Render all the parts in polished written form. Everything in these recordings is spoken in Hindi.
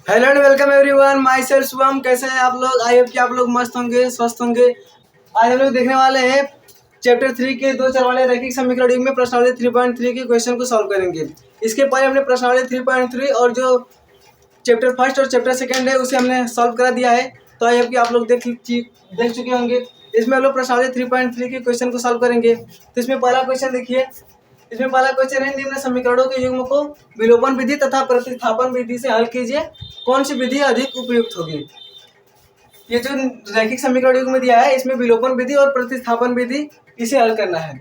Hello and welcome everyone, my self Shubham. कैसे हैं आप लोग? आई होप कि आप लोग मस्त होंगे, स्वस्थ होंगे। आज हम लोग देखने वाले हैं चैप्टर 3 के 2 चर वाले रैखिक समीकरण युग में प्रश्नावली 3.3 के क्वेश्चन को सॉल्व करेंगे। इसके पहले हमने प्रश्नावली 3.3 और जो चैप्टर फर्स्ट और चैप्टर सेकंड है उसे हमने सॉल्व करा दिया है। तो आई होप कि आप लोग देख चुके होंगे। इसमें हम लोग प्रश्नावली 3.3 के क्वेश्चन को सॉल्व करेंगे। तो इसमें पहला क्वेश्चन देखिए। इसमें पहला क्वेश्चन है, निम्न समीकरणों के युग्म को विलोपन विधि तथा प्रतिस्थापन विधि से हल कीजिए, कौन सी विधि अधिक उपयुक्त होगी। ये जो रैखिक समीकरण युग्म दिया है इसमें विलोपन विधि और प्रतिस्थापन विधि इसे हल करना है।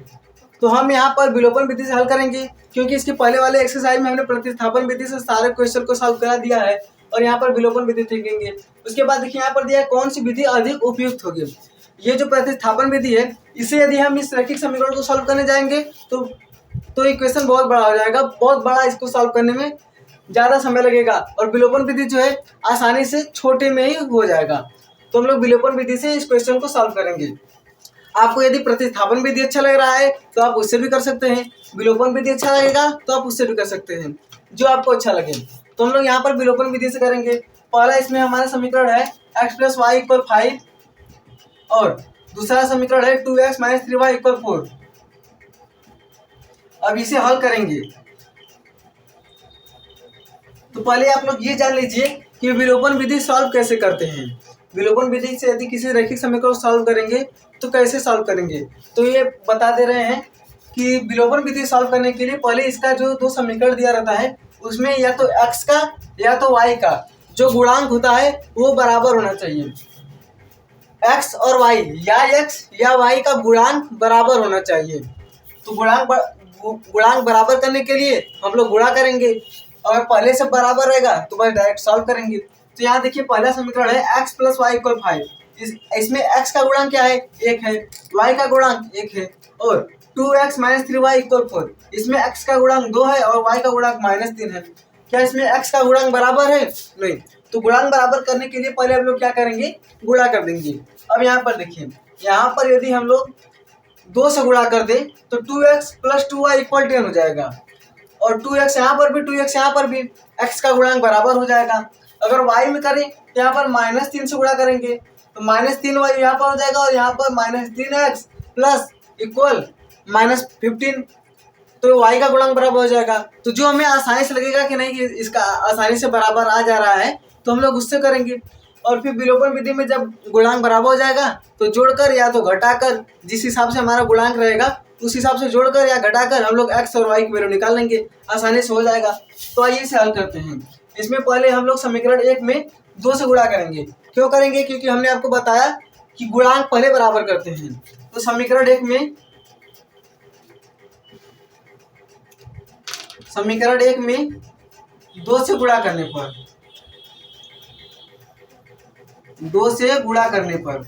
तो हम यहाँ पर विलोपन विधि से हल करेंगे क्योंकि इसके पहले वाले एक्सरसाइज में हमने प्रतिस्थापन विधि से सारे क्वेश्चन को सॉल्व करा दिया है और यहाँ पर विलोपन विधि सीखेंगे। उसके बाद देखिए यहाँ पर दिया है कौन सी विधि अधिक उपयुक्त होगी। ये जो प्रतिस्थापन विधि है इसे यदि हम इस रैखिक समीकरण को सॉल्व करने जाएंगे तो इक्वेशन बहुत बड़ा हो जाएगा, बहुत बड़ा। इसको सॉल्व करने में ज़्यादा समय लगेगा और विलोपन विधि जो है आसानी से छोटे में ही हो जाएगा। तो हम लोग विलोपन विधि से इस क्वेश्चन को सॉल्व करेंगे। आपको यदि प्रतिस्थापन विधि अच्छा लग रहा है तो आप उससे भी कर सकते हैं, विलोपन विधि अच्छा लगेगा तो आप उससे भी कर सकते हैं, जो आपको अच्छा लगे। तो हम लोग यहाँ पर विलोपन विधि से करेंगे। पहला इसमें हमारा समीकरण है x + y = 5 और दूसरा समीकरण है 2x - 3y = 4। अब इसे हल करेंगे तो पहले आप लोग ये जान लीजिए कि विलोपन विधि सॉल्व कैसे करते हैं। विलोपन विधि से यदि किसी रैखिक समीकरण को सॉल्व करेंगे तो कैसे सॉल्व करेंगे, तो ये बता दे रहे हैं कि विलोपन विधि सॉल्व करने के लिए पहले इसका जो दो समीकरण दिया रहता है उसमें या तो x का या तो y का जो गुणांक होता है वो बराबर होना चाहिए। x और y या x या y का गुणांक बराबर होना चाहिए। तो गुणांक बराबर करने के लिए हम लोग गुणा करेंगे और पहले से बराबर रहेगा तो बस डायरेक्ट सॉल्व करेंगे। तो यहाँ देखिए पहला समीकरण है x + y = 5। इसमें x का गुणांक क्या है? 1 है, y का गुणांक 1 है और 2x - 3y = 4। इसमें x का गुणांक 2 है और y का गुणांक -3 है। क्या इसमें x का गुणांक बराबर है? नहीं। तो गुणांक बराबर करने के लिए पहले हम लोग क्या करेंगे? गुणा कर देंगे। अब यहाँ पर देखिए, यहाँ पर यदि हम लोग 2 से गुणा कर दें तो 2x + 2y = 10 हो जाएगा और 2x यहाँ पर भी 2x यहाँ पर भी, x का गुणांक बराबर हो जाएगा। अगर y में करें तो यहाँ पर -3 से गुणा करेंगे तो -3y यहाँ पर हो जाएगा और यहाँ पर -3x + -15, तो y का गुणांक बराबर हो जाएगा। तो जो हमें आसानी से लगेगा कि नहीं कि इसका आसानी से बराबर आ जा रहा है तो हम लोग उससे करेंगे। और फिर विलोपन विधि में जब गुणांक बराबर हो जाएगा तो जोड़कर या तो घटाकर, जिस हिसाब से हमारा गुणांक रहेगा उस हिसाब से जोड़कर या घटाकर हम लोग x और y की वैल्यू निकाल लेंगे, आसानी से हो जाएगा। तो आइए इसे हल करते हैं। इसमें पहले हम लोग समीकरण 1 में 2 से गुणा करेंगे। क्यों करेंगे? क्योंकि हमने आपको बताया कि गुणांक पहले बराबर करते हैं। तो समीकरण 1 में 2 से गुणा करने पर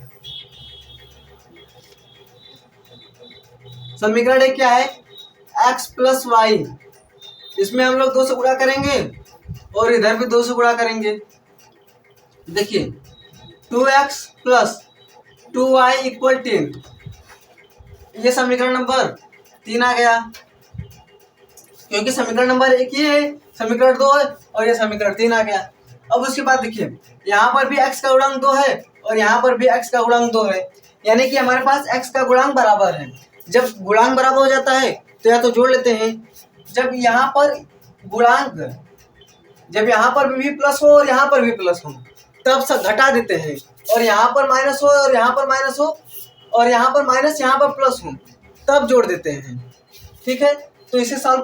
समीकरण 1 क्या है? x + y। इसमें हम लोग 2 से गुणा करेंगे और इधर भी 2 से गुणा करेंगे। देखिए 2x + 2y = 10। ये समीकरण नंबर 3 आ गया क्योंकि समीकरण नंबर 1 ये है, समीकरण 2 है और ये समीकरण 3 आ गया। अब उसके बाद देखिए यहाँ पर भी x का गुणांक 2 है और यहाँ पर भी x का गुणांक 2 है, यानी कि हमारे पास x का गुणांक बराबर है। जब गुणांक बराबर हो जाता है तो या तो जोड़ लेते हैं, जब यहाँ पर भी प्लस हो और यहाँ पर भी प्लस हो तब सब घटा देते हैं, और यहाँ पर माइनस हो और यहाँ पर माइनस हो और यहाँ पर माइनस यहाँ पर प्लस हो तब जोड़ देते हैं। ठीक है, तो इसे सॉल्व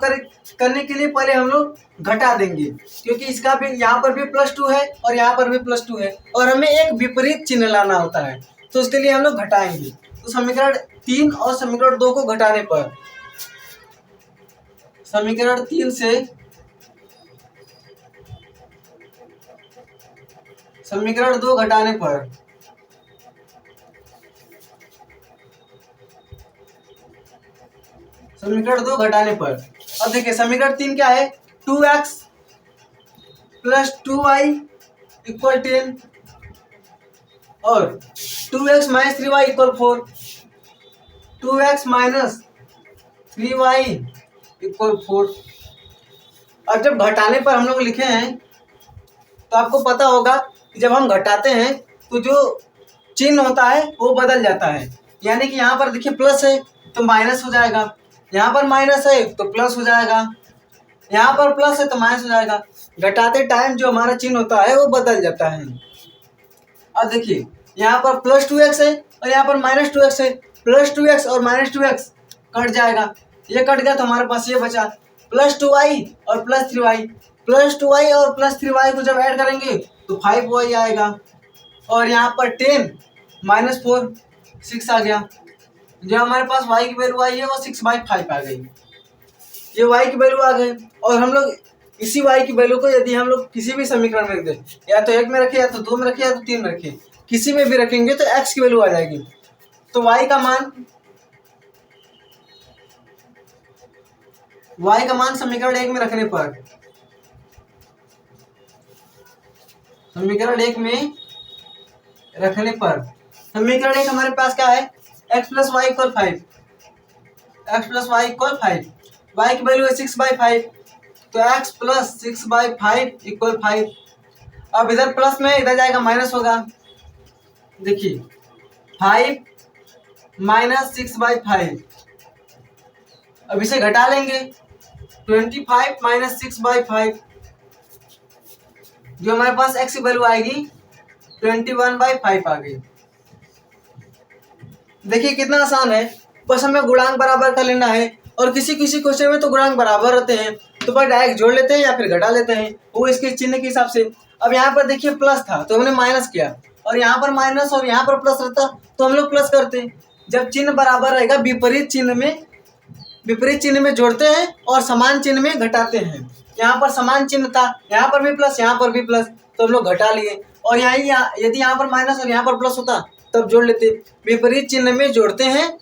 करने के लिए पहले हम लोग घटा देंगे क्योंकि इसका भी यहाँ पर भी +2 है और यहाँ पर भी +2 है और हमें एक विपरीत चिन्ह लाना होता है, तो उसके लिए हम लोग घटाएंगे। तो समीकरण 3 और समीकरण 2 को घटाने पर समीकरण 3 से समीकरण 2 घटाने पर अब देखिए समीकरण 3 क्या है? 2x + 2y = 10 और 2x - 3y = 4। 2x - 3y = 4। अब जब घटाने पर हम लोग लिखे हैं तो आपको पता होगा कि जब हम घटाते हैं तो जो चिन्ह होता है वो बदल जाता है। यानी कि यहाँ पर देखिए प्लस है तो माइनस हो जाएगा, यहाँ पर माइनस है तो प्लस हो जाएगा, यहाँ पर प्लस है तो माइनस हो जाएगा। घटाते टाइम जो हमारा चिन्ह होता है वो बदल जाता है। अब देखिए यहाँ पर प्लस 2x है और यहाँ पर माइनस 2x है। प्लस 2x और माइनस 2x कट जाएगा, ये कट गया तो हमारे पास ये बचा प्लस 2y और प्लस 3y। प्लस 2y और प्लस 3y को जब ऐड करेंगे तो 5y आएगा। और यहाँ पर 10 माइनस 4 6 आ गया। जो हमारे पास y की वैल्यू आई है वो 6/5 आ गई। ये y की वैल्यू आ गई। और हम लोग इसी y की वैल्यू को यदि हम लोग किसी भी समीकरण में रख दें, या तो 1 में रखें, या तो 2 में रखें, या तो 3 में रखें, किसी में भी रखेंगे तो x की वैल्यू आ जाएगी। तो y का मान समीकरण 1 में रखने पर, समीकरण 1 हमारे पास क्या है, x plus y equal 5, x plus y equal 5, y की वैल्यू है 6/5, तो x प्लस 6/5 इक्वल 5। अब इधर प्लस में इधर जाएगा माइनस होगा। देखिए 5 माइनस 6/5, अब इसे घटा लेंगे 25 माइनस 6/5, जो हमारे पास x की वैल्यू आएगी 21/5 आ गई। देखिए कितना आसान है, बस हमें गुणांक बराबर कर लेना है। और किसी किसी क्वेश्चन में तो गुणांक बराबर रहते हैं तो बस डायरेक्ट जोड़ लेते हैं या फिर घटा लेते हैं, वो इसके चिन्ह के हिसाब से। अब यहाँ पर देखिए प्लस था तो हमने माइनस किया, और यहाँ पर माइनस और यहाँ पर प्लस रहता तो हम लोग प्लस करते। जब चिन्ह बराबर रहेगा विपरीत चिन्ह में जोड़ते हैं और समान चिन्ह में घटाते हैं। यहाँ पर समान चिन्ह था, यहाँ पर भी प्लस, यहाँ पर भी प्लस, तो हम लोग घटा लिए। और यदि यहाँ पर माइनस और यहाँ पर प्लस होता तब जोड़ लेते। विपरीत चिन्ह में जोड़ते हैं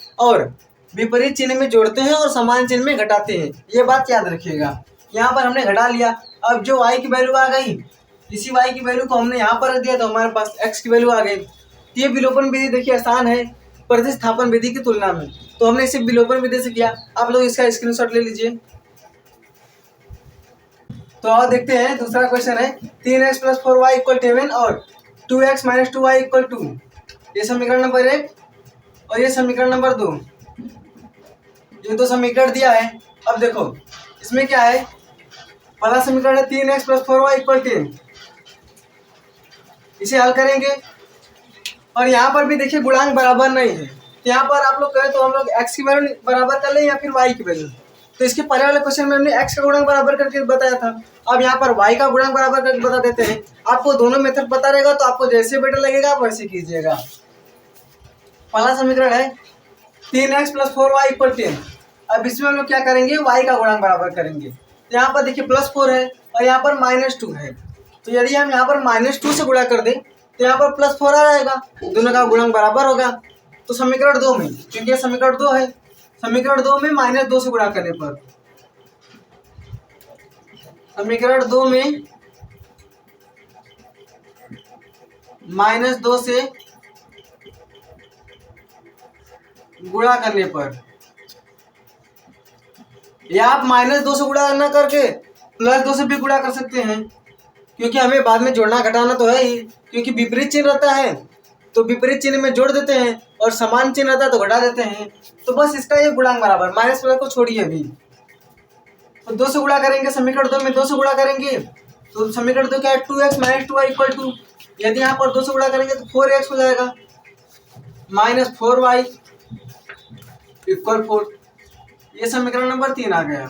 और समान चिन्ह में घटाते हैं, ये बात याद रखिएगा। यहाँ पर हमने घटा लिया। अब जो y की वैल्यू आ गई, इसी y की वैल्यू को हमने यहाँ पर रख दिया तो हमारे पास x की वैल्यू आ गई। ये विलोपन विधि देखिए आसान है प्रतिस्थापन विधि की तुलना में, तो हमने इसे विलोपन विधि से किया। आप लोग इसका स्क्रीनशॉट ले लीजिए। तो और देखते हैं दूसरा क्वेश्चन है 3x प्लस 4y इक्वल 7 और 2x माइनस 2y इक्वल 2। ये समीकरण नंबर 1 और ये समीकरण नंबर 2, ये दो समीकरण दिया है। अब देखो इसमें क्या है, पहला समीकरण है 3x प्लस 4y इक्वल 10, इसे हल करेंगे। और यहाँ पर भी देखिए गुणांक बराबर नहीं है, यहाँ पर आप लोग कहें तो हम लोग x की वैल्यू बराबर कर लें या फिर y की वैल्यू। तो इसके पहले वाले क्वेश्चन में हमने x का गुणांक बराबर करके बताया था, अब यहाँ पर y का गुणांक बराबर करके बता देते हैं। आपको दोनों मेथड पता रहेगा तो आपको जैसे बेटर लगेगा आप वैसे कीजिएगा। पहला समीकरण है 3x प्लस 4y इक्वल 10। अब इसमें हम लोग क्या करेंगे, y का गुणांक बराबर करेंगे। तो यहाँ पर देखिए प्लस 4 है और यहाँ पर माइनस 2 है, तो यदि हम यहाँ पर माइनस 2 से गुणा कर दें तो यहाँ पर प्लस 4 आ जाएगा, दोनों का गुणांक बराबर होगा। तो समीकरण 2 में, क्योंकि समीकरण 2 है, समीकरण 2 में माइनस 2 से गुणा करने पर, समीकरण 2 में माइनस 2 से गुणा करने पर, या आप माइनस 2 से गुणा न करके प्लस 2 से भी गुणा कर सकते हैं, क्योंकि हमें बाद में जोड़ना घटाना तो है ही। क्योंकि विपरीत चिन्ह रहता है तो विपरीत चिन्ह में जोड़ देते हैं और समान चिन्ह रहता है तो घटा देते हैं। तो बस इसका ये गुणांक बराबर, माइनस प्लस को छोड़िए अभी। तो 2 से गुणा करेंगे, समीकरण 2 में 2 से गुणा करेंगे तो समीकरण 2 क्या है, 2x माइनस 2y इक्वल 2। यदि यहाँ पर 2 से गुणा करेंगे तो 4x हो जाएगा, माइनस 4y इक्वल 4। ये समीकरण नंबर 3 आ गया।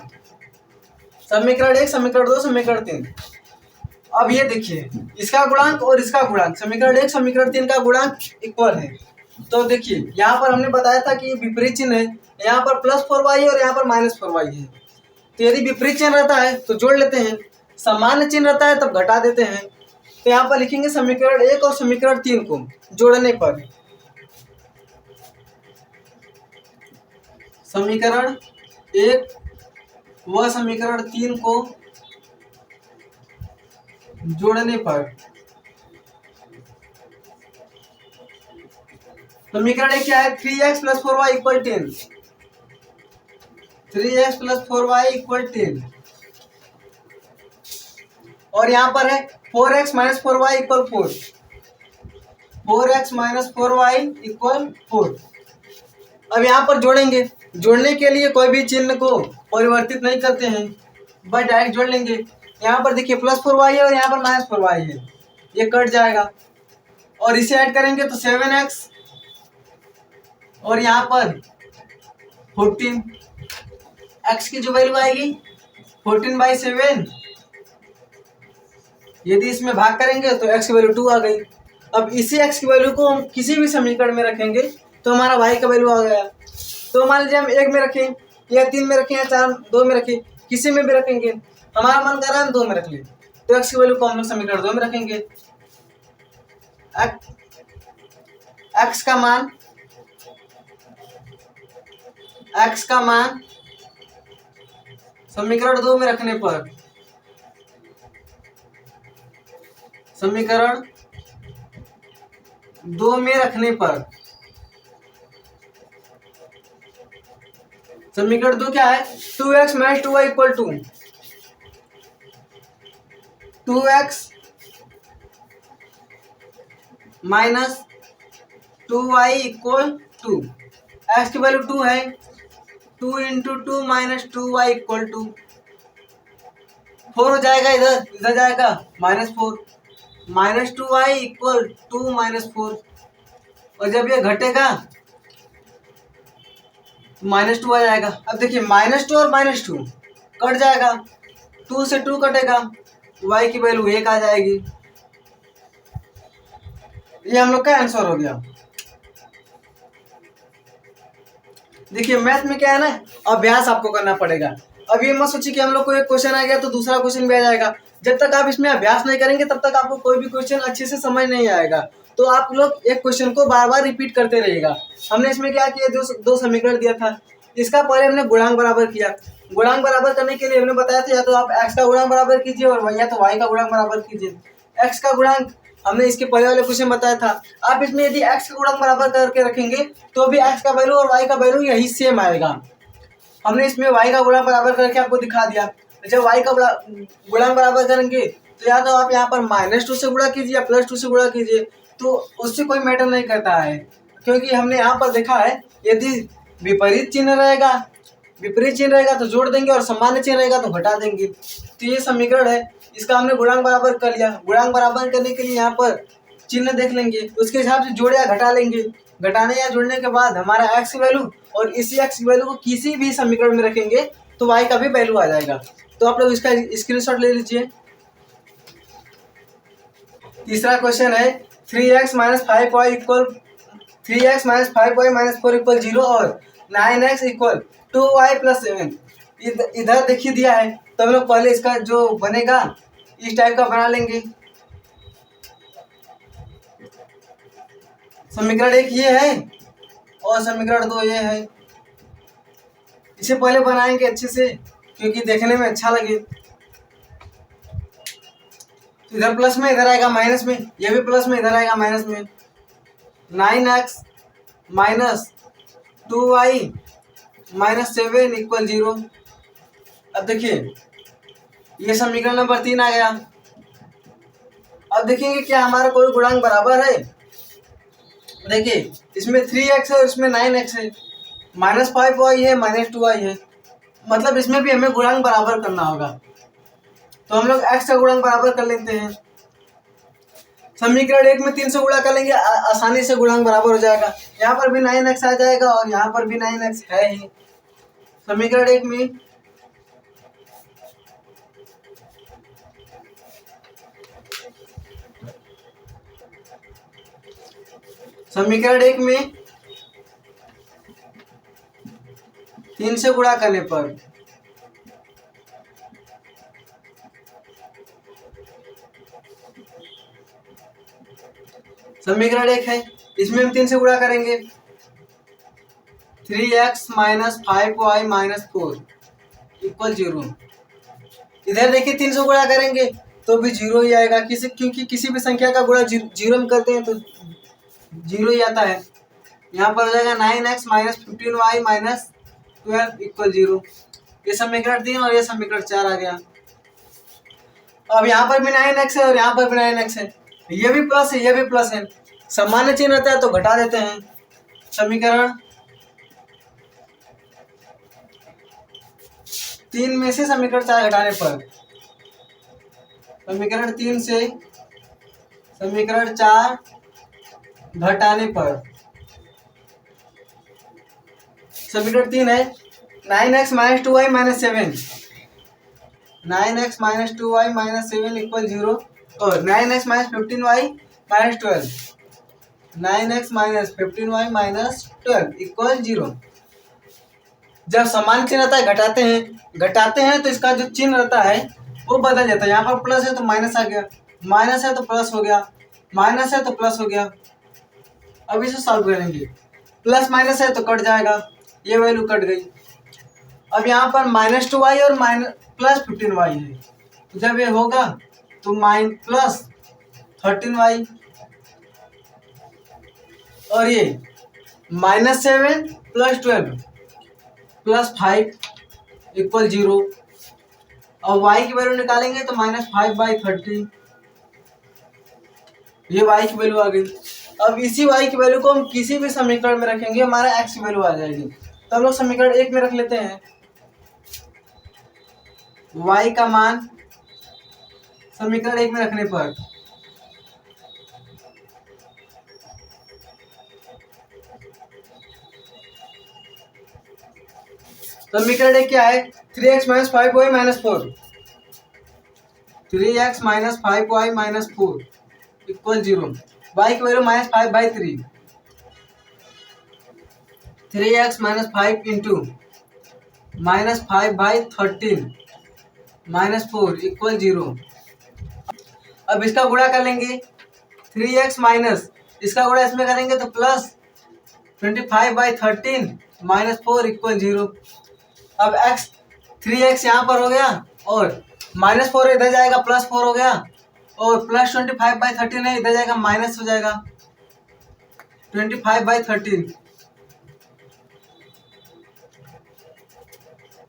समीकरण 1, समीकरण 2, समीकरण 3। अब ये देखिए इसका गुणांक और इसका गुणांक, समीकरण 1 समीकरण 3 का गुणांक इक्वल है। तो देखिए यहाँ पर हमने बताया था कि विपरीत चिन्ह है, यहाँ पर प्लस 4y और यहाँ पर माइनस 4y है। तो यदि विपरीत चिन्ह रहता है तो जोड़ लेते हैं, समान चिन्ह रहता है तब घटा देते हैं। तो यहाँ पर लिखेंगे समीकरण 1 और समीकरण 3 को जोड़ने पर, समीकरण 1 व समीकरण 3 को जोड़ने पर, समीकरण 1 क्या है, 3x plus 4y equal 10, 3x plus 4y equal 10। और यहाँ पर है 4x minus 4y equal 4, 4x minus 4y equal 4। अब यहाँ पर जोड़ेंगे, जोड़ने के लिए कोई भी चिन्ह को परिवर्तित नहीं करते हैं, बस डायरेक्ट जोड़ लेंगे। यहाँ पर देखिए +4y है और यहाँ पर -4y है, ये कट जाएगा और इसे ऐड करेंगे तो 7x और यहाँ पर 14, x की जो वैल्यू आएगी 14/7, यदि इसमें भाग करेंगे तो x की वैल्यू 2 आ गई। अब इसी x की वैल्यू को हम किसी भी समीकरण में रखेंगे तो हमारा y का वैल्यू आ गया। तो मान लीजिए हम 1 में रखें या 3 में रखें या 4 2 में रखें, किसी में भी रखेंगे, हमारा मन कर रहा है हम 2 में रख लें, तो x की वैल्यू को हम लोग समीकरण 2 में रखेंगे। x का मान समीकरण 2 में रखने पर, समीकरण 2 में रखने पर, समीकरण 2 क्या है, 2x minus 2y equal to 2x minus 2y equal to, x की वैल्यू 2 है, 2 into 2 minus 2y equal to 4 हो जाएगा, इधर जाएगा -4, माइनस 2y इक्वल 2 -4, और जब ये घटेगा -2 आ जाएगा। अब देखिए -2 और -2 कट जाएगा, 2 से 2 कटेगा, y की वैल्यू 1 आ जाएगी। ये हम लोग का आंसर हो गया। देखिए मैथ में क्या है ना, अभ्यास आपको करना पड़ेगा। अब ये मत सोचिए कि हम लोग को एक क्वेश्चन आ गया तो दूसरा क्वेश्चन भी आ जाएगा। जब तक आप इसमें अभ्यास नहीं करेंगे तब तक आपको कोई भी क्वेश्चन अच्छे से समझ नहीं आएगा। तो आप लोग एक क्वेश्चन को बार बार रिपीट करते रहिएगा। हमने इसमें क्या किया, दो समीकरण दिया था, इसका पहले हमने गुणांक बराबर किया। गुणांक बराबर करने के लिए हमने बताया था या तो आप x का गुणांक बराबर कीजिए और या तो y का गुणांक बराबर कीजिए। x का गुणांक हमने इसके पहले वाले क्वेश्चन में बताया था। आप इसमें यदि x का गुणांक बराबर करके रखेंगे तो भी x का वैल्यू और y का वैल्यू यही सेम आएगा। हमने इसमें y का गुणांक बराबर करके आपको दिखा दिया। जब y का गुणांक बराबर करेंगे तो या तो आप यहाँ पर -2 से गुणा कीजिए या +2 से गुणा कीजिए, तो उससे कोई मैटर नहीं करता है, क्योंकि हमने यहाँ पर देखा है यदि विपरीत चिन्ह रहेगा तो जोड़ देंगे और सामान्य चिन्ह रहेगा तो घटा देंगे। तो ये समीकरण है, इसका हमने गुणांक बराबर कर लिया। गुणांक बराबर करने के लिए यहाँ पर चिन्ह देख लेंगे, उसके हिसाब से जोड़ या घटा लेंगे। घटाने या जोड़ने के बाद हमारा x की वैल्यू और इसी x की वैल्यू को किसी भी समीकरण में रखेंगे तो y का भी वैल्यू आ जाएगा। तो आप लोग इसका स्क्रीनशॉट ले लीजिए। तीसरा क्वेश्चन है 3x minus 5y equal 3x minus 5y minus 4 equal 0 और 9x इक्वल 2y प्लस 7। इधर देखिए दिया है, तो हम लोग पहले इसका जो बनेगा इस टाइप का बना लेंगे। समीकरण 1 ये है और समीकरण 2 ये है। इसे पहले बनाएंगे अच्छे से क्योंकि देखने में अच्छा लगे। इधर प्लस में इधर आएगा माइनस में, ये भी प्लस में इधर आएगा माइनस में। 9x minus 2y minus 7 equal 0। अब देखिए ये समीकरण नंबर 3 आ गया। अब देखेंगे क्या हमारा कोई गुणांक बराबर है। देखिए इसमें 3x है और इसमें 9x है, -5y है -2y है, मतलब इसमें भी हमें गुणांक बराबर करना होगा। तो हम लोग x का गुणांक बराबर कर लेते हैं। समीकरण 1 में 3 से गुणा कर लेंगे, आसानी से गुणांक बराबर हो जाएगा। यहाँ पर भी 9x आ जाएगा और यहाँ पर भी 9x है ही। समीकरण 1 में समीकरण 1 में 3 से गुणा करने पर समीकरण 1 है, इसमें हम 3 से गुणा करेंगे। 3x minus 5y minus 4 equal 0। इधर देखिए 3 से गुणा करेंगे तो भी 0 ही आएगा, क्योंकि किसी भी संख्या का गुणा 0 में करते हैं तो 0 ही आता है। यहाँ पर हो जाएगा 9x minus 15y minus 12 equal 0। ये समीकरण 3 और ये समीकरण 4 आ गया। अब यहाँ पर भी 9x है और यहाँ पर भी 9x है, ये भी प्लस है ये भी प्लस है, सामान्य चिन्ह रहता है तो घटा देते हैं। समीकरण 3 में से समीकरण 4 घटाने पर, समीकरण 3 से समीकरण 4 घटाने पर, समीकरण 3 है 9x minus 2y minus 7, 9x minus 2y minus 7 equal 0, और 9x minus 15y minus 12, 9x minus 15y minus 12 equal 0। जब समान चिन्ह रहता है घटाते हैं तो इसका जो चिन्ह रहता है वो बदल जाता है। यहाँ पर प्लस है तो माइनस आ गया, माइनस है तो प्लस हो गया, माइनस है तो प्लस हो गया। अब इसे सॉल्व करेंगे, प्लस माइनस है तो कट जाएगा, ये वैल्यू कट गई। अब यहाँ पर माइनस 2y और माइनस प्लस 15y है, तो जब ये होगा तो प्लस 13y, और ये माइनस 7 प्लस 12 प्लस 5 इक्वल 0। अब y की वैल्यू निकालेंगे तो माइनस 5/30, ये y की वैल्यू आ गई। अब इसी y की वैल्यू को हम किसी भी समीकरण में रखेंगे, हमारा x की वैल्यू आ जाएगी। तो हम लोग समीकरण 1 में रख लेते हैं, y का मान समीकरण 1 में रखने पर समीकरण 1 क्या है, 3x minus 5y minus 4, 3x minus 5y minus 4 equal 0। y की value minus 5/3, 3x minus 5 into minus 5/13 minus 4 equal 0। अब इसका गुणा कर लेंगे, 3x माइनस इसका गुणा इसमें करेंगे तो प्लस 25/13 माइनस 4 इक्वल 0। अब x 3x यहाँ पर हो गया और माइनस 4 इधर जाएगा, प्लस 4 हो गया, और प्लस 25/13 है इधर जाएगा, माइनस हो जाएगा 25/13।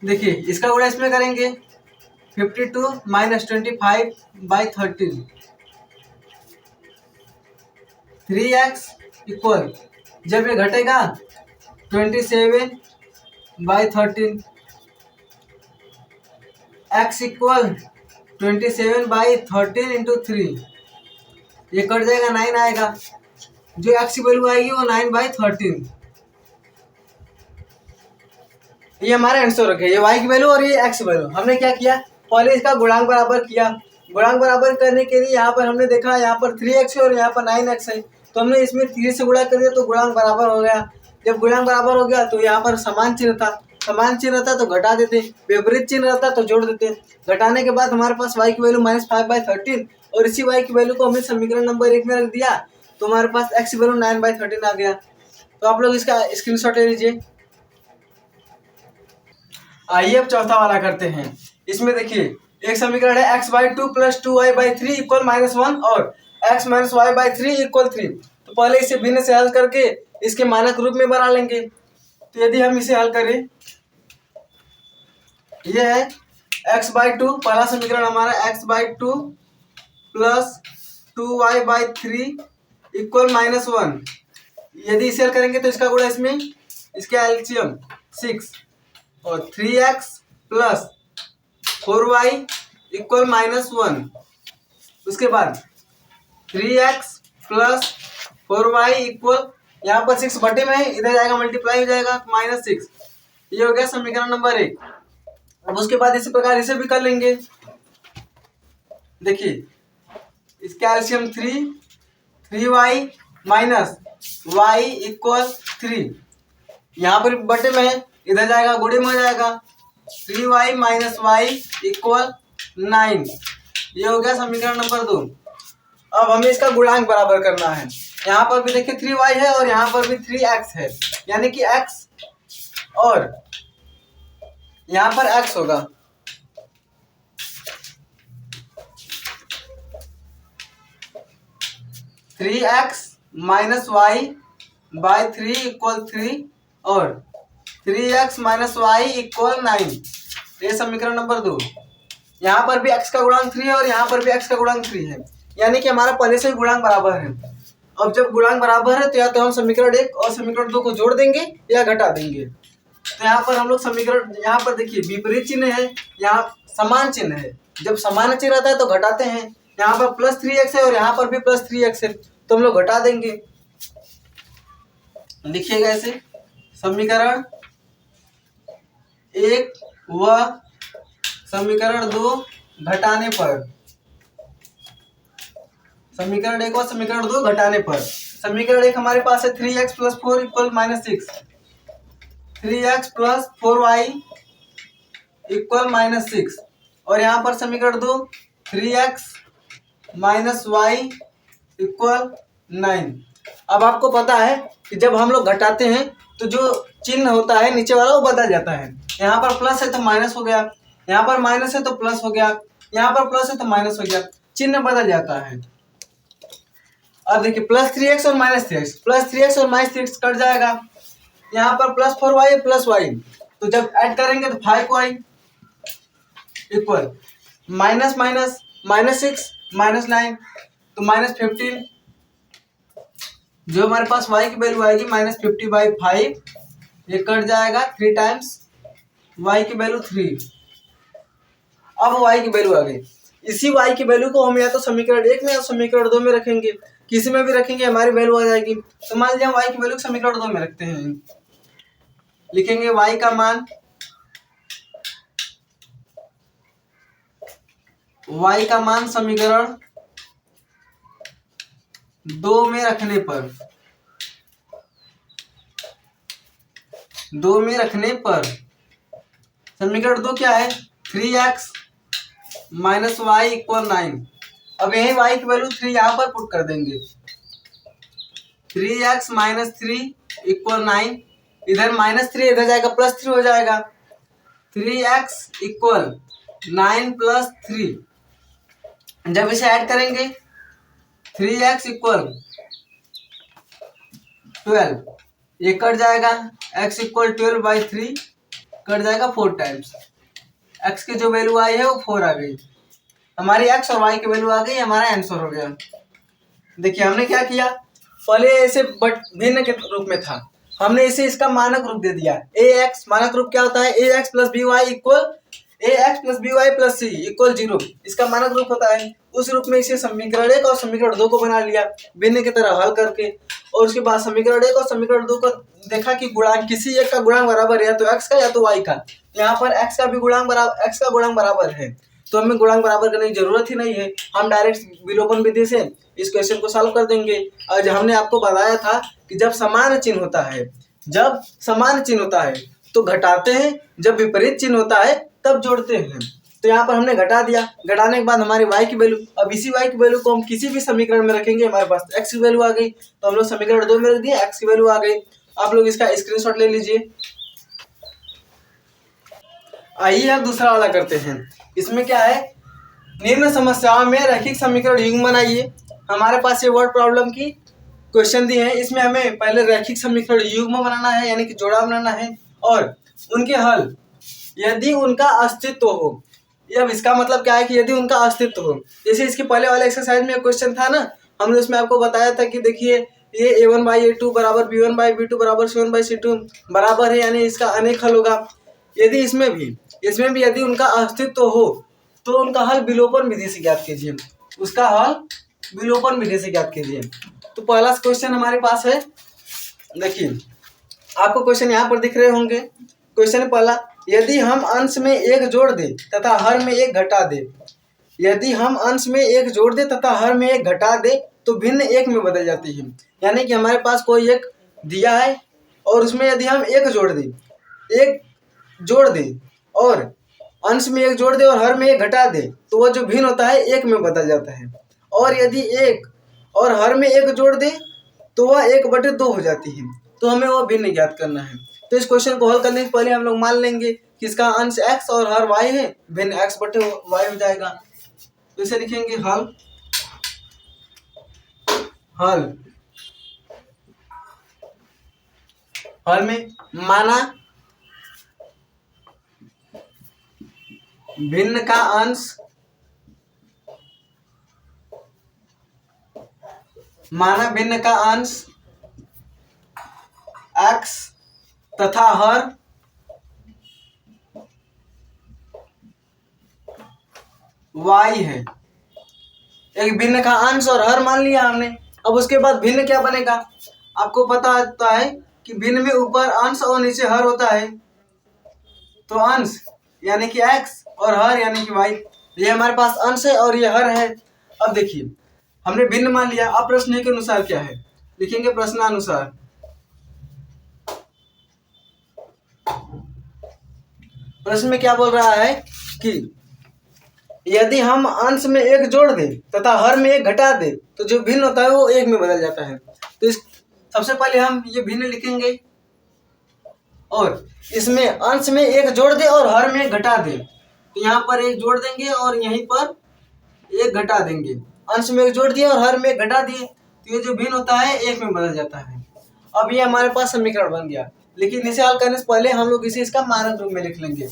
देखिए इसका गुणा इसमें करेंगे, 52 माइनस 25/13, 3x इक्वल, जब ये घटेगा 27/13, x इक्वल 27/13 इंटू 3, ये कट जाएगा 9 आएगा, जो x की वैल्यू आएगी वो 9/13। ये हमारा आंसर रखे, ये y की वैल्यू और ये x की वैल्यू। हमने क्या किया, पहले इसका गुणांक बराबर किया, गुणांक बराबर करने के लिए यहाँ पर हमने देखा यहाँ पर 3x है और यहाँ पर 9x है, तो हमने इसमें 3 से गुणा कर दिया तो गुणांक बराबर हो गया। जब गुणांक बराबर हो गया तो यहाँ पर समान चिन्ह था, समान चिन्ह रहता तो घटा देते, विपरीत चिन्ह रहता तो जोड़ देते। घटाने के बाद हमारे पास y की वैल्यू माइनस 5/13 और इसी y की वैल्यू को हमने समीकरण नंबर 1 में रख दिया, तो हमारे पास x की वैल्यू 9/13 आ गया। तो आप लोग इसका स्क्रीनशॉट ले लीजिए। आइए अब चौथा वाला करते हैं। इसमें देखिए एक समीकरण है x/2 प्लस 2y/3 इक्वल -1 और x माइनस y/3 इक्वल 3। तो पहले इसे भिन्न से हल करके इसके मानक रूप में बना लेंगे। तो यदि हम इसे हल करें, यह है x/2, पहला समीकरण हमारा x/2 प्लस 2y/3 इक्वल -1। यदि इसे हल करेंगे तो इसका गुणा इसमें, इसका एलसीएम 6 और 3x प्लस 4y इक्वल -1। उसके बाद 3x प्लस 4y इक्वल, यहाँ पर 6 बटे में इधर जाएगा मल्टीप्लाई हो जाएगा -6। ये हो गया समीकरण नंबर 1। अब उसके बाद इसी प्रकार इसे भी कर लेंगे। देखिए इसका LCM 3y minus y equal 3, यहाँ पर बटे में है इधर जाएगा गुणे में हो जाएगा 3y माइनस y इक्वल 9। ये हो गया समीकरण नंबर 2। अब हमें इसका गुणांक बराबर करना है। यहाँ पर भी देखिए 3y है और यहाँ पर भी 3x है, यानी कि x और यहाँ पर x होगा। Three x minus y by 3 equal 3 और 3x माइनस वाई इक्वल 9। ये समीकरण नंबर 2। यहाँ पर भी x का गुणांक 3 है और यहाँ पर भी x का गुणांक 3 है, यानी कि हमारा पहले से ही गुणांक बराबर है। अब जब गुणांक बराबर है तो या तो हम समीकरण 1 और समीकरण 2 को जोड़ देंगे या घटा देंगे। तो यहाँ पर हम लोग समीकरण, यहाँ पर देखिए विपरीत चिन्ह है, यहाँ समान चिन्ह है। जब समान चिन्ह रहता है तो घटाते हैं। यहाँ पर +3x है और यहाँ पर भी +3x है, तो हम लोग घटा देंगे। लिखिएगा ऐसे, समीकरण 1 व समीकरण 2 घटाने पर, समीकरण 1 और समीकरण 2 घटाने पर, समीकरण 1 हमारे पास है 3x + 4 = -6, 3x + 4y = -6, और यहाँ पर समीकरण 2 3x - y = 9। अब आपको पता है कि जब हम लोग घटाते हैं तो जो चिन्ह होता है नीचे वाला वो बदल जाता है। यहाँ पर प्लस है तो माइनस हो गया, यहाँ पर माइनस है तो प्लस हो गया, यहाँ पर प्लस है तो माइनस हो गया, चिन्ह बदल जाता है। अब देखिए +3x और -3x, +3x और -3x कट जाएगा। यहाँ पर +4y +y, तो जब ऐड करेंगे तो 5y इक्वल माइनस माइनस -6 -9 तो -15। जो हमारे पास y की वैल्यू आएगी -50/5, ये कट जाएगा 3 टाइम्स y की वैल्यू 3। अब y की वैल्यू आ गई। इसी y की वैल्यू को हम या तो समीकरण 1 में या समीकरण 2 में रखेंगे, किसी में भी रखेंगे हमारी वैल्यू आ जाएगी। तो मान लीजिए हम y की वैल्यू समीकरण 2 में रखते हैं, लिखेंगे y का मान, y का मान समीकरण 2 में रखने पर, 2 में रखने पर समीकरण 2 क्या है 3x - y = 9। अब यही y की वैल्यू 3 यहाँ पर पुट कर देंगे, 3x - 3 = 9, इधर -3 इधर जाएगा +3 हो जाएगा, 3x = 9 + 3। जब इसे ऐड करेंगे 3x = 12, ये कट जाएगा, x = 12/3 कट जाएगा 4 टाइम्स। x की जो वैल्यू आई है वो 4 आ गई, हमारी x और y की वैल्यू आ गई, हमारा आंसर हो गया। देखिए हमने क्या किया, पहले ऐसे बट भिन्न के रूप में था, हमने इसे इसका मानक रूप दे दिया। ax मानक रूप क्या होता है, ax + by + c = 0, इसका मानक रूप होता है। उस रूप में इसे समीकरण 1 और समीकरण 2 को बना लिया भिन्न की तरह हल करके, और उसके बाद समीकरण 1 और समीकरण 2 को देखा कि गुणांक किसी एक का गुणांक बराबर है, या तो x का या तो y का। यहाँ पर x का गुणांक बराबर है, तो हमें गुणांक बराबर करने की जरूरत ही नहीं है, हम डायरेक्ट विलोपन विधि से इस क्वेश्चन को सॉल्व कर देंगे। आज हमने आपको बताया था कि जब समान चिन्ह होता है, जब समान चिन्ह होता है तो घटाते हैं, जब विपरीत चिन्ह होता है तब जोड़ते हैं। तो यहाँ पर हमने घटा दिया, घटाने के बाद हमारी y की वैल्यू, अब इसी y की वैल्यू को हम किसी भी समीकरण में रखेंगे, हमारे पास x की वैल्यू आ गई, तो हम लोग समीकरण 2 में रख दिए, x की वैल्यू आ गई। आप लोग इसका स्क्रीनशॉट ले लीजिए। आइए अब दूसरा वाला करते हैं। इसमें क्या है, निम्न समस्याओं में रैखिक समीकरण युग्म बनाइए। हमारे पास ये वर्ड प्रॉब्लम की क्वेश्चन दी है, इसमें हमें पहले रैखिक समीकरण युग्म बनाना है, यानी कि जोड़ा बनाना है, और उनके हल यदि उनका अस्तित्व हो। अब इसका मतलब क्या है कि यदि उनका अस्तित्व हो, जैसे इसके पहले वाले एक्सरसाइज में एक क्वेश्चन था ना, हमने उसमें आपको बताया था कि देखिए ये a1/a2 = b1/b2 = c1/c2 बराबर है, यानी इसका अनेक हल होगा। यदि इसमें भी यदि उनका अस्तित्व हो तो उनका हल विलोपन विधि से ज्ञात कीजिए, उसका हल विलोपन विधि से ज्ञात कीजिए। तो पहला क्वेश्चन हमारे पास है, देखिए आपको क्वेश्चन यहाँ पर दिख रहे होंगे। क्वेश्चन पहला, यदि हम अंश में 1 जोड़ दें तथा हर में 1 घटा दें, यदि हम अंश में 1 जोड़ दें तथा हर में 1 घटा दें तो भिन्न 1 में बदल जाती है। यानी कि हमारे पास कोई एक दिया है और उसमें यदि हम 1 जोड़ दें और अंश में 1 जोड़ दें और हर में 1 घटा दें, तो वह जो भिन्न होता है 1 में बदल जाता है। और यदि 1 और हर में 1 जोड़ दें तो वह 1/2 हो जाती है। तो हमें वह भिन्न ज्ञात करना है। तो इस क्वेश्चन को हल करने से पहले हम लोग मान लेंगे कि इसका अंश x और हर y है, भिन्न x/y हो जाएगा। तो इसे लिखेंगे हल में माना भिन्न का अंश माना भिन्न का अंश x तथा हर y है। एक भिन्न का अंश और हर मान लिया हमने। अब उसके बाद भिन्न क्या बनेगा, आपको पता होता है कि भिन्न में ऊपर अंश और नीचे हर होता है। तो अंश यानी कि x और हर यानी कि y, ये हमारे पास अंश है और ये हर है। अब देखिए हमने भिन्न मान लिया। अब प्रश्न के अनुसार क्या है, लिखेंगे प्रश्नानुसार। प्रश्न में क्या बोल रहा है कि यदि हम अंश में एक जोड़ दें तथा हर में एक घटा दें तो जो भिन्न होता है वो एक में बदल जाता है। तो इस सबसे पहले हम ये भिन्न लिखेंगे और इसमें अंश में एक जोड़ दें और हर में एक घटा दें। तो यहाँ पर एक जोड़ देंगे और यहीं पर एक घटा देंगे। अंश में एक जोड़ दिए और हर में एक घटा दिए तो ये जो भिन्न होता है एक में बदल जाता है। अब ये हमारे पास समीकरण बन गया। लेकिन इसे हल करने से पहले हम लोग इसे इसका मानक रूप में लिख लेंगे।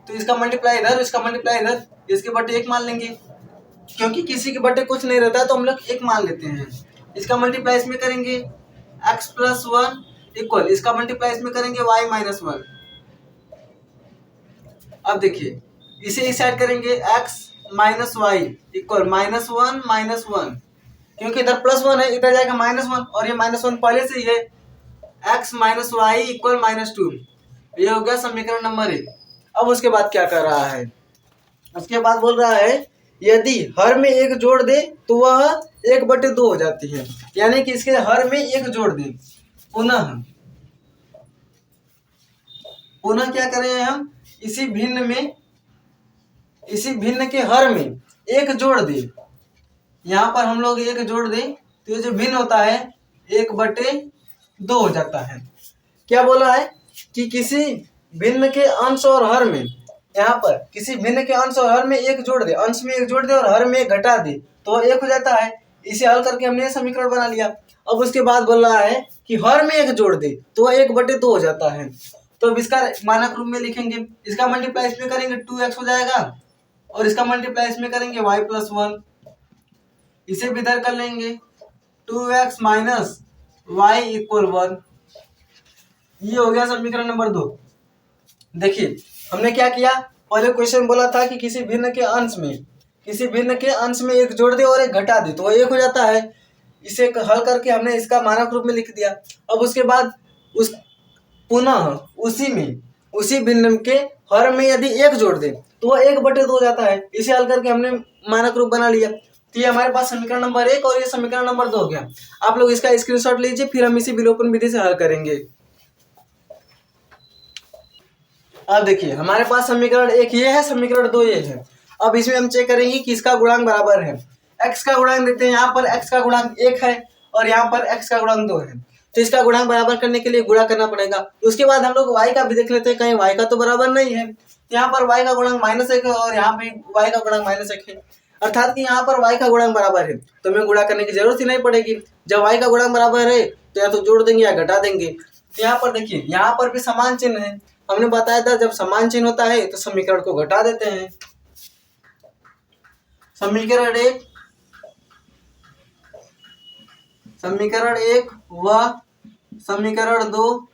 तो इसका मल्टीप्लाई इधर, इसका मल्टीप्लाई इधर, इसके बटे एक मान लेंगे, क्योंकि किसी के बटे कुछ नहीं रहता है तो हम लोग एक मान लेते हैं। इसका मल्टीप्लाई इसमें करेंगे x प्लस 1 इक्वल, इसका मल्टीप्लाई इसमें करेंगे y माइनस 1। अब देखिए इसे इस साइड करेंगे x माइनस वाई इक्वल -1 -1, क्योंकि इधर +1 है, इधर जाएगा -1 और ये -1 पहले से ही है। x माइनस वाई इक्वल -2, ये हो गया समीकरण नंबर 1। अब उसके बाद क्या कर रहा है, उसके बाद बोल रहा है यदि हर में एक जोड़ दे तो वह 1/2 हो जाती है। यानी कि इसके हर में एक जोड़ दे, पुनः क्या करें हम, इसी भिन्न के हर में एक जोड़ दे। यहाँ पर हम लोग एक जोड़ दें तो ये जो भिन्न होता है 1/2 हो जाता है। क्या बोला है कि किसी भिन्न के अंश और हर में, यहाँ पर किसी भिन्न के अंश और हर में एक जोड़ दे, अंश में एक जोड़ दे और हर में एक घटा दे तो एक हो जाता है। इसे हल करके हमने समीकरण बना लिया। अब उसके बाद बोल रहा है कि हर में एक जोड़ दे तो वह 1/2 हो जाता है। तो अब इसका मानक रूप में लिखेंगे, इसका मल्टीप्लाई इसमें करेंगे 2x हो जाएगा और इसका मल्टीप्लाई इसमें करेंगे y प्लस 1। इसे भी इधर कर लेंगे 2x माइनस वाई इक्वल 1। ये हो गया समीकरण नंबर 2। देखिए हमने क्या किया, पहले क्वेश्चन बोला था कि किसी भिन्न के अंश में एक जोड़ दे और एक घटा दे तो वह एक हो जाता है। इसे हल करके हमने इसका मानक रूप में लिख दिया। अब उसके बाद पुनः उसी भिन्न के हर में यदि एक जोड़ दे तो वह 1/2 हो जाता है। इसे हल करके हमने मानक रूप बना लिया। तो ये हमारे पास समीकरण नंबर 1 और ये समीकरण नंबर 2 हो गया। आप लोग इसका स्क्रीनशॉट लीजिए, फिर हम इसी विलोपन विधि से हल करेंगे। अब देखिए हमारे पास समीकरण 1 ये है, समीकरण 2 ये है। अब इसमें हम चेक करेंगे कि इसका गुणांक बराबर है। x का गुणांक देते हैं, यहाँ पर x का गुणांक 1 है और यहाँ पर x का गुणांक 2 है। तो इसका गुणांक बराबर करने के लिए गुणा करना पड़ेगा। उसके बाद हम लोग y का भी देख लेते हैं, कहीं y का तो बराबर नहीं है। यहाँ पर y का गुणांक -1 है और यहाँ पे y का गुणांक -1 है, अर्थात कि यहाँ पर y का गुणांक बराबर है तो हमें गुणा करने की जरूरत ही नहीं पड़ेगी। जब y का गुणांक बराबर है तो या तो जोड़ देंगे या घटा देंगे। तो यहाँ पर देखिए यहाँ पर भी समान चिन्ह है। हमने बताया था जब समान चिन्ह होता है तो समीकरण को घटा देते हैं। समीकरण 1 व समीकरण 2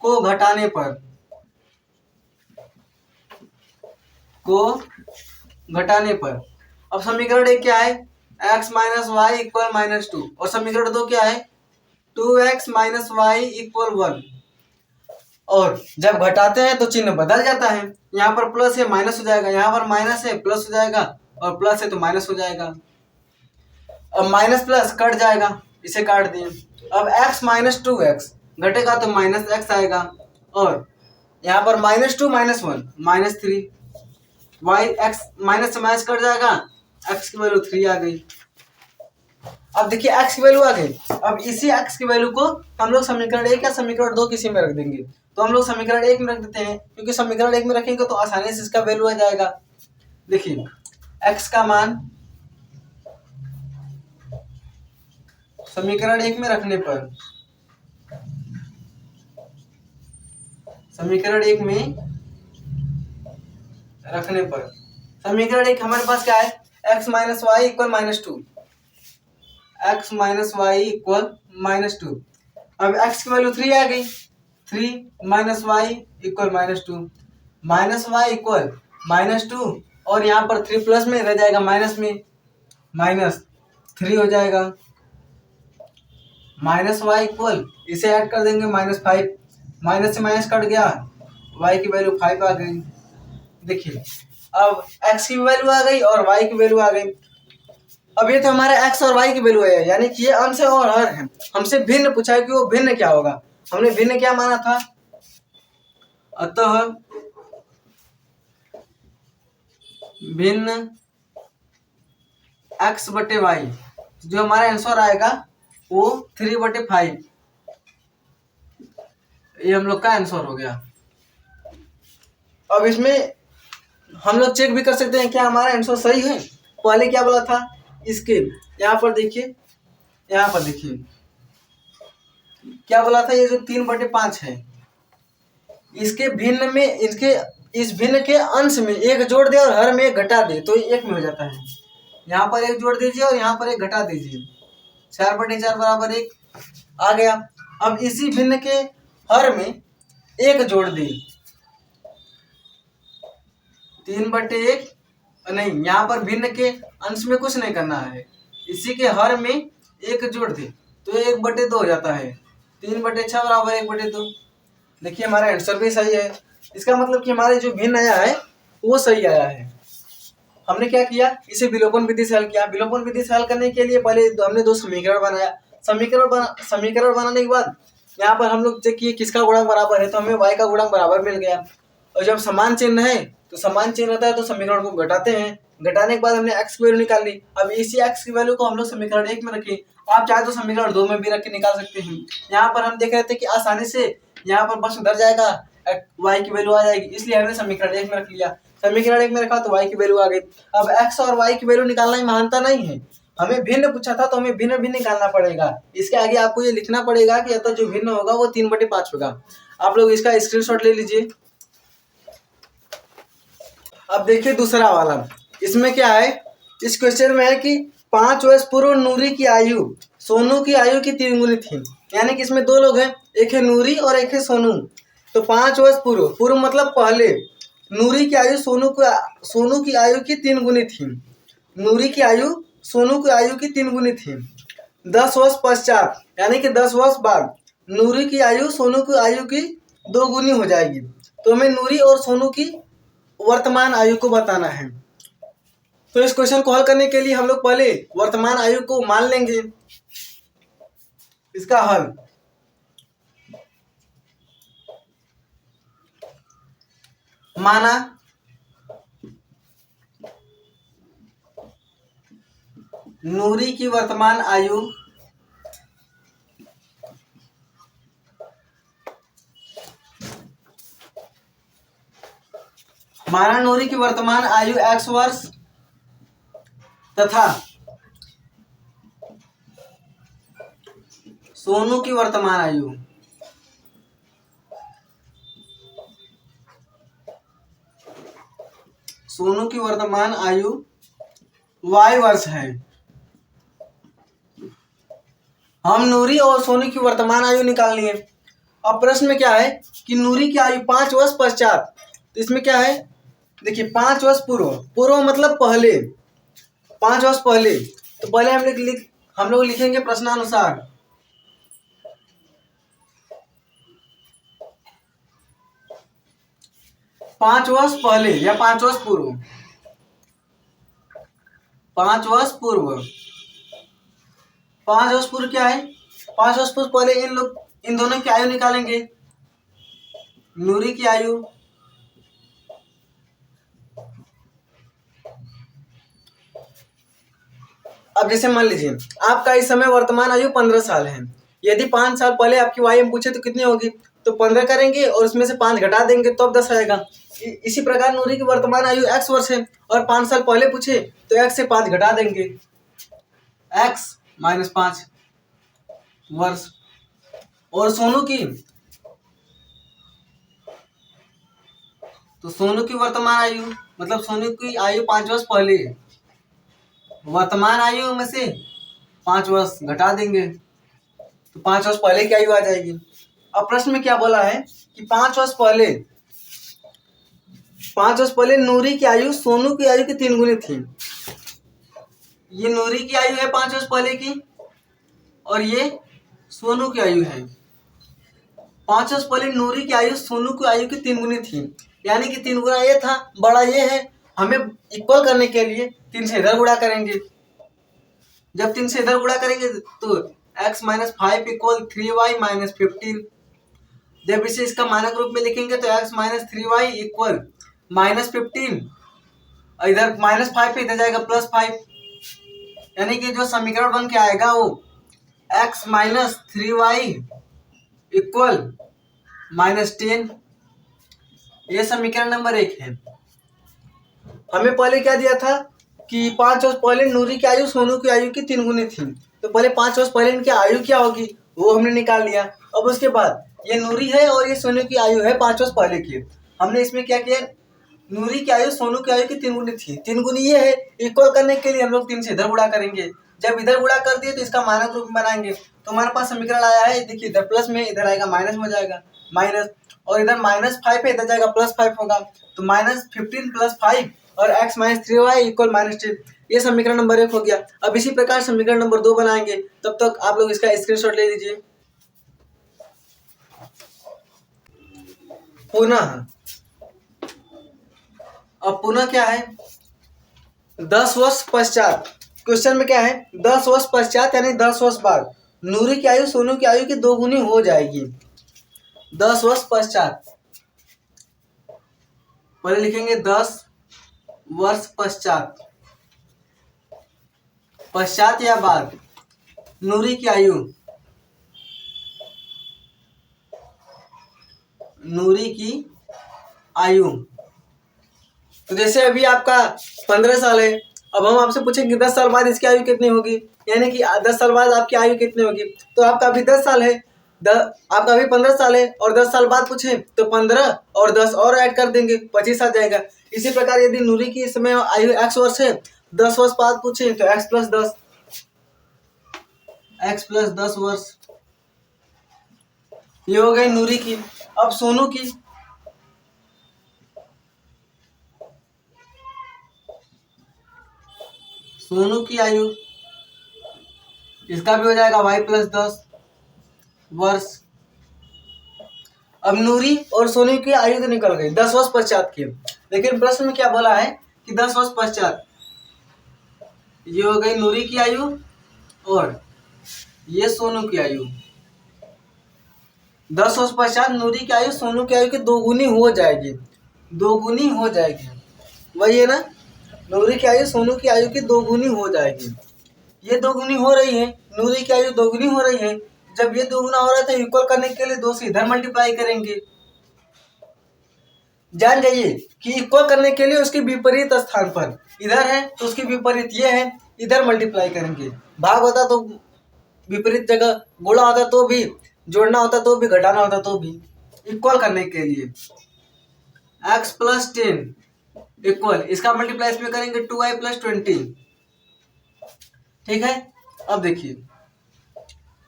को घटाने पर अब समीकरण 1 क्या है, x माइनस वाई इक्वल -2 और समीकरण 2 क्या है 2x माइनस वाई इक्वल 1। और जब घटाते हैं तो चिन्ह बदल जाता है, यहाँ पर प्लस है माइनस हो जाएगा, यहाँ पर माइनस है प्लस हो जाएगा और प्लस है तो माइनस हो जाएगा। अब माइनस प्लस कट जाएगा, इसे काट दिए। अब x माइनस 2x घटेगा तो -x आएगा और यहाँ पर -2 -1 -3 y x माइनस से माइनस कट जाएगा, x की वैल्यू 3 आ गई। अब देखिए x की वैल्यू आ गई। अब इसी x की वैल्यू को हम लोग समीकरण 1 या समीकरण 2 किसी में रख देंगे। तो हम लोग समीकरण 1 में रख देते हैं, क्योंकि समीकरण 1 में रखेंगे तो आसानी से इसका वैल्यू आ जाएगा। देखिए x का मान समीकरण 1 में रखने पर समीकरण एक हमारे पास क्या है, x minus y equal -2, x minus y equal -2। अब x की वैल्यू 3 आ गई, 3 minus y equal -2, minus y equal -2 और यहाँ पर 3 प्लस में रह जाएगा माइनस में, -3 हो जाएगा, माइनस वाई इक्वल इसे ऐड कर देंगे -5, माइनस से माइनस कट गया, y की वैल्यू 5 आ गई। देखिए अब x की वैल्यू आ गई और y की वैल्यू आ गई। अब ये तो हमारे x और y की वैल्यू है, यानी कि ये अंश और हर है। हमसे भिन्न पूछा है कि वो भिन्न क्या होगा, हमने भिन्न क्या माना था, अतः भिन्न x बटे वाई, जो हमारा आंसर आएगा वो 3/5, ये हम लोग का आंसर हो गया। अब इसमें हम लोग चेक भी कर सकते हैं क्या हमारा आंसर सही है। पहले क्या बोला था, इसके यहाँ पर देखिए, यहाँ पर देखिए क्या बोला था, ये जो 3/5 है, इसके भिन्न में, इसके इस भिन्न के अंश में एक जोड़ दे और हर में एक घटा दे तो एक में हो जाता है। यहाँ पर एक जोड़ दीजिए और यहाँ पर एक घटा दीजिए, 4/4 बराबर 1 आ गया। अब इसी भिन्न के हर में एक जोड़ दे, 3/1, नहीं यहाँ पर भिन्न के अंश में कुछ नहीं करना है, इसी के हर में एक जोड़ दे तो 1/2 हो जाता है, 3/6 बराबर 1/2। देखिए हमारा आंसर भी सही है। इसका मतलब कि हमारे जो भिन्न आया है वो सही आया है। हमने क्या किया, इसे विलोपन विधि से हल किया। विलोपन विधि से हल करने के लिए पहले हमने 2 समीकरण बनाया, समीकरण बनाने के बाद यहाँ पर हम लोग चेक किए किसका गुणांक बराबर है, तो हमें y का गुणांक बराबर मिल गया। और जब समान चिन्ह है तो समान चिन्ह होता है तो समीकरण को घटाते हैं, घटाने के बाद हमने x की वैल्यू निकाल ली। अब इसी x की वैल्यू को हम लोग समीकरण 1 में रखें, आप चाहे तो समीकरण 2 में भी रख के निकाल सकते हैं। यहाँ पर हम देख रहे थे कि आसानी से यहाँ पर बस उधर जाएगा, y की वैल्यू आ जाएगी, इसलिए हमने समीकरण 1 में रख लिया। समीकरण 1 में रखा तो y की वैल्यू आ गई। अब x और y की वैल्यू निकालना ही महानता नहीं है, हमें भिन्न पूछा था तो हमें भिन्न भिन्न निकालना पड़ेगा। इसके आगे आपको ये लिखना पड़ेगा कि अतः जो भिन्न होगा वो 3/5 होगा। आप लोग इसका स्क्रीनशॉट ले लीजिए। अब देखिए दूसरा वाला, इसमें क्या है, इस क्वेश्चन में है कि 5 वर्ष पूर्व नूरी की आयु सोनू की आयु की 3 गुनी थी। यानी कि इसमें 2 लोग हैं, एक है नूरी और एक है सोनू। तो 5 वर्ष पूर्व, पूर्व मतलब पहले, नूरी की आयु सोनू की आयु की 3 गुनी थी। नूरी की आयु सोनू की आयु की 3 गुनी थी। 10 वर्ष पश्चात, यानी कि 10 वर्ष बाद नूरी की आयु सोनू की आयु की 2 गुनी हो जाएगी। तो हमें नूरी और सोनू की वर्तमान आयु को बताना है। तो इस क्वेश्चन को हल करने के लिए हम लोग पहले वर्तमान आयु को मान लेंगे। इसका हल, माना नूरी की वर्तमान आयु x वर्ष तथा सोनू की वर्तमान आयु y वर्ष है। हम नूरी और सोनू की वर्तमान आयु निकालनी है। अब प्रश्न में क्या है कि नूरी की आयु 5 वर्ष पश्चात, तो इसमें क्या है, देखिए 5 वर्ष पूर्व, पूर्व मतलब पहले, 5 वर्ष पहले, तो पहले हम लोग लिखेंगे प्रश्नानुसार। पांच वर्ष पहले या 5 वर्ष पूर्व, 5 वर्ष पूर्व, 5 वर्ष पूर्व क्या है, 5 वर्ष पूर्व पहले इन दोनों की आयु निकालेंगे। नूरी की आयु अब जैसे मान लीजिए आपका इस समय वर्तमान आयु 15 साल है। यदि 5 साल पहले आपकी आयु पूछे तो कितनी होगी, तो 15 करेंगे और उसमें से 5 घटा देंगे तो अब 10 आएगा। इसी प्रकार नूरी की वर्तमान आयु x वर्ष है और 5 साल पहले पूछे तो x से 5 घटा देंगे, x माइनस 5 वर्ष। और सोनू की, तो सोनू की वर्तमान आयु, मतलब सोनू की आयु 5 वर्ष पहले है। वर्तमान आयु में से 5 वर्ष घटा देंगे तो 5 वर्ष पहले की आयु आ जाएगी। अब प्रश्न में क्या बोला है कि 5 वर्ष पहले नूरी की आयु सोनू की आयु की 3 गुनी थी। ये नूरी की आयु है 5 वर्ष पहले की, और ये सोनू की आयु है। 5 वर्ष पहले नूरी की आयु सोनू की आयु की 3 गुनी थी, यानी कि 3 गुना ये था, बड़ा ये है। हमें इक्वल करने के लिए 3 से इधर गुणा करेंगे। जब 3 से इधर गुणा करेंगे तो x minus 5 equal 3y minus 15। जब इसे इसका मानक रूप में लिखेंगे तो x minus 3y equal minus 15, और इधर माइनस 5 इधर जाएगा प्लस 5, यानी कि जो समीकरण बन के आएगा वो x minus 3y equal minus 10। ये समीकरण नंबर 1 है। हमें पहले क्या दिया था कि 5 वर्ष पहले नूरी की आयु सोनू की आयु की 3 गुनी थी, तो पहले 5 वर्ष पहले इनकी आयु क्या होगी वो हमने निकाल लिया। अब उसके बाद ये नूरी है और ये सोनू की आयु है 5 वर्ष पहले की। हमने इसमें क्या किया, नूरी की आयु सोनू की आयु की 3 गुनी थी, 3 गुनी ये है। इक्वल करने के लिए हम लोग 3 से इधर गुणा करेंगे। जब इधर गुणा कर दिए तो इसका मानक रूप बनाएंगे, तो हमारे पास समीकरण आया है। देखिए इधर प्लस में, इधर आएगा माइनस में, हो जाएगा माइनस, और इधर माइनस 5 है, इधर जाएगा प्लस 5 होगा, तो माइनस 15 प्लस 5 और x minus 3y equal minus 10। ये समीकरण नंबर 1 हो गया। अब इसी प्रकार समीकरण नंबर 2 बनाएंगे, तब तक आप लोग इसका स्क्रीनशॉट ले लीजिए। पुनः, अब पुनः क्या है, 10 वर्ष पश्चात। क्वेश्चन में क्या है, 10 वर्ष पश्चात यानी 10 वर्ष बाद नूरी की आयु सोनू की आयु की 2 गुनी हो जाएगी। 10 वर्ष पश्चात, पहले लिखेंगे 10 वर्ष पश्चात, पश्चात या बाद नूरी की आयु, नूरी की आयु। तो जैसे अभी आपका 15 साल है, अब हम आपसे पूछेंगे 10 साल बाद इसकी आयु कितनी होगी, यानी कि 10 साल बाद आपकी आयु कितनी होगी। तो आपका अभी 10 साल है, आपका अभी 15 साल है, और 10 साल बाद पूछे तो 15 और 10 और ऐड कर देंगे, 25 आ जाएगा। इसी प्रकार यदि नूरी की इस समय आयु x वर्ष है, 10 वर्ष बाद पूछे तो x प्लस 10 वर्ष, ये हो गई नूरी की। अब सोनू की, सोनू की आयु, इसका भी हो जाएगा y प्लस 10 वर्ष। अब नूरी और सोनू की आयु तो निकल गई 10 वर्ष पश्चात की, लेकिन प्रश्न में क्या बोला है कि 10 वर्ष पश्चात, ये हो गई नूरी की आयु और ये सोनू की आयु। 10 वर्ष पश्चात नूरी की आयु सोनू की आयु की 2 गुनी हो जाएगी, 2 गुनी हो जाएगी, वही है ना, नूरी की आयु सोनू की आयु की 2 गुनी हो जाएगी। ये 2 गुनी हो रही है, नूरी की आयु 2 गुनी हो रही है। जब ये 2 गुना हो रहा है तो इक्वल करने के लिए 2 से इधर मल्टीप्लाई करेंगे। जान जाइए कि इक्वल करने के लिए उसके विपरीत स्थान पर, इधर है तो उसके विपरीत ये है, इधर मल्टीप्लाई करेंगे। भाग होता तो विपरीत जगह, गुणा होता तो भी, जोड़ना होता तो भी, घटाना होता तो भी। इक्वल करने के लिए x प्लस 10 इक्वल, इसका मल्टीप्लाई इसमें करेंगे 2y प्लस 20, ठीक है। अब देखिए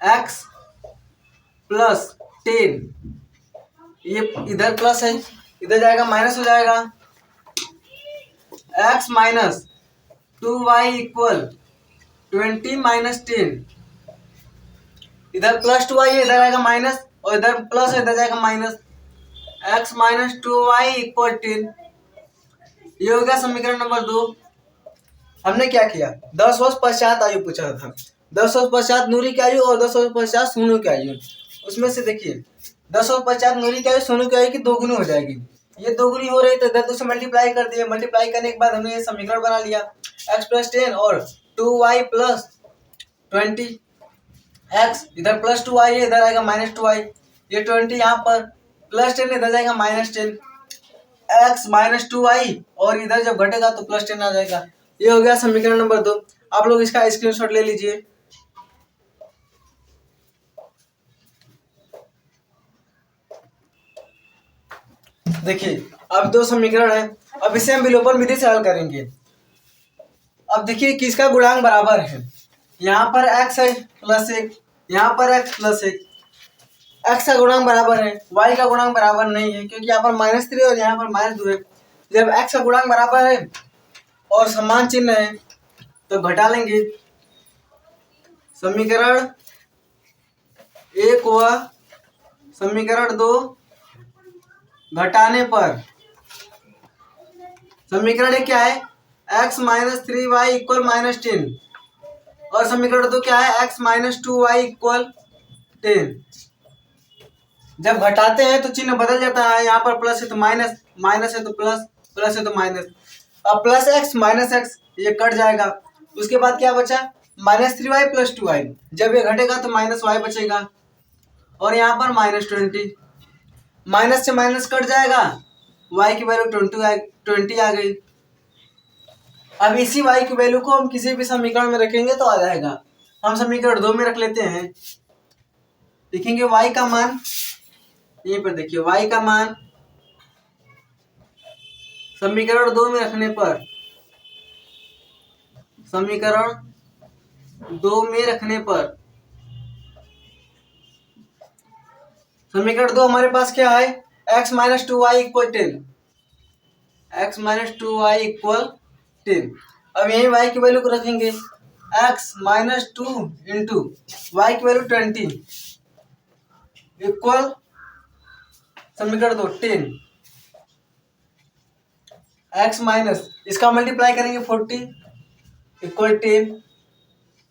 x प्लस 10, ये इधर प्लस है, इधर जाएगा माइनस हो जाएगा, x minus 2y equal 20 minus 10, इधर प्लस 2y है, इधर आएगा माइनस, और इधर प्लस है, इधर जाएगा minus, x minus 2y equal 10। ये हो गया समीकरण नंबर 2। हमने क्या किया, 10 वर्ष पश्चात आयु पूछा था, 10 वर्ष पश्चात नूरी की आयु और 10 वर्ष पश्चात सोनू की आयु। उसमें से देखिए 10 वर्ष पश्चात नूरी की आयु सोनू की आयु की 2 गुनी हो जाएगी। ये 2 गुनी हो रही तो इधर 2 से मल्टीप्लाई कर दिए, मल्टीप्लाई करने के बाद हमने ये समीकरण बना लिया, x प्लस 10 और 2y प्लस 20, x इधर प्लस 2y है, इधर आएगा माइनस 2y, ये 20 यहाँ पर प्लस 10 इधर जाएगा माइनस 10, x माइनस 2y और इधर जब घटेगा तो प्लस 10 आ जाएगा। ये हो गया समीकरण नंबर 2। आप लोग इसका स्क्रीनशॉट ले लीजिए। देखिए अब दो समीकरण है, अब इसे हम विलोपन विधि से हल करेंगे। अब देखिए किसका गुणांक बराबर है, यहाँ पर x है प्लस 1, यहाँ पर x प्लस 1। x का गुणांक बराबर है, y का गुणांक बराबर नहीं है, क्योंकि यहाँ पर -3 और यहाँ पर -2 है। जब x का गुणांक बराबर है और समान चिन्ह है तो घटा लेंगे। समीकरण 1 व समीकरण 2 घटाने पर समीकरण 1 क्या है, x - 3y = -10 और समीकरण 2 क्या है, x - 2y = 10। जब घटाते हैं तो चिन्ह बदल जाता है, यहाँ पर प्लस है तो माइनस, माइनस है तो प्लस, प्लस है तो माइनस। अब प्लस एक्स माइनस एक्स ये कट जाएगा, उसके बाद क्या बचा, -3y + 2y। जब ये घटेगा तो -y बचेगा और यहाँ पर -20, माइनस से माइनस कट जाएगा, y की वैल्यू 20 आ गई। अब इसी y की वैल्यू को हम किसी भी समीकरण में रखेंगे तो आ जाएगा। हम समीकरण 2 में रख लेते हैं, लिखेंगे y का मान, यहीं पर देखिए y का मान समीकरण 2 में रखने पर, समीकरण 2 में रखने पर समीकरण 2 हमारे पास क्या है, x - 2y = 10, x - 2y = 10। अब यही y की वैल्यू को रखेंगे, x - 2 इंटू y की वैल्यू 20 इक्वल समीकरण 2 10, x माइनस इसका मल्टीप्लाई करेंगे 40 इक्वल 10,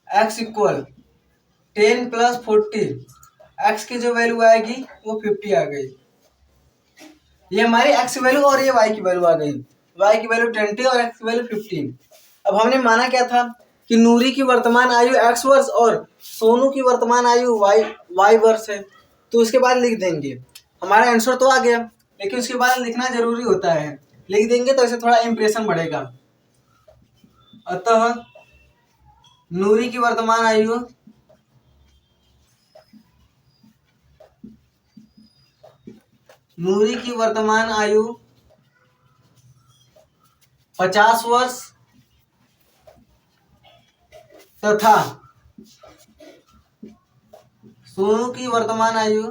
x इक्वल 10 + 40, x की जो वैल्यू आएगी वो 50 आ गई। ये हमारी x की वैल्यू और ये y की वैल्यू आ गई, y की वैल्यू 20 और x की वैल्यू 15। अब हमने माना क्या था कि नूरी की वर्तमान आयु x वर्ष और सोनू की वर्तमान आयु y वर्ष है, तो उसके बाद लिख देंगे। हमारा आंसर तो आ गया, लेकिन उसके बाद लिखना जरूरी होता है, लिख देंगे तो इससे थोड़ा इंप्रेशन बढ़ेगा। अतः नूरी की वर्तमान आयु नूरी की वर्तमान आयु 50 वर्ष तथा सोनू की वर्तमान आयु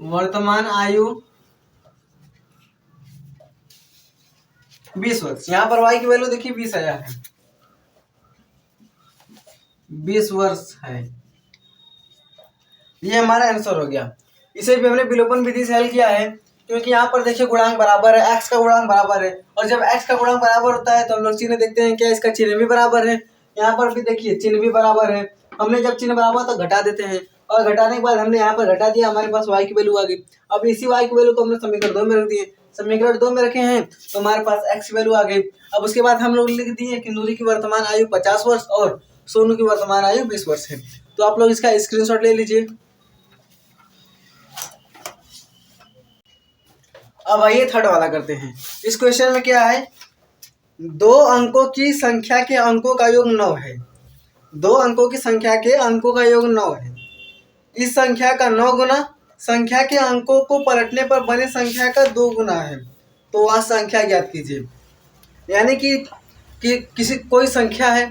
वर्तमान आयु 20 वर्ष। यहाँ पर y की वैल्यू देखिए 20 आया है, 20 वर्ष है। ये हमारा आंसर हो गया। इसे भी हमने विलोपन विधि से हल किया है, क्योंकि यहाँ पर देखिए गुणांक बराबर है, x का गुणांक बराबर है, और जब x का गुणांक बराबर होता है तो हम लोग चिन्ह देखते हैं, क्या इसका चिन्ह भी बराबर है। यहाँ पर भी देखिए चिन्ह भी बराबर है, हमने जब चिन्ह बराबर तो घटा देते हैं, और घटाने के बाद हमने यहाँ पर घटा दिया, हमारे पास y की वैल्यू आ गई। अब इसी y की वैल्यू को हमने समीकरण 2 में रख दिए, समीकरण 2 में रखे हैं तो हमारे पास x की वैल्यू आ गई। अब उसके बाद हम लोग लिख दिए कि नूरी की वर्तमान आयु 50 वर्ष और सोनू की वर्तमान आयु 20 वर्ष है। तो आप लोग इसका स्क्रीनशॉट ले लीजिए। अब आइए थर्ड वाला करते हैं। इस क्वेश्चन में क्या है, 2 अंकों की संख्या के अंकों का योग 9 है। 2 अंकों की संख्या के अंकों का योग 9 है। इस संख्या का 9 गुना संख्या के अंकों को पलटने पर बने संख्या का 2 गुना है, तो वह संख्या ज्ञात कीजिए। यानी कि किसी कोई संख्या है,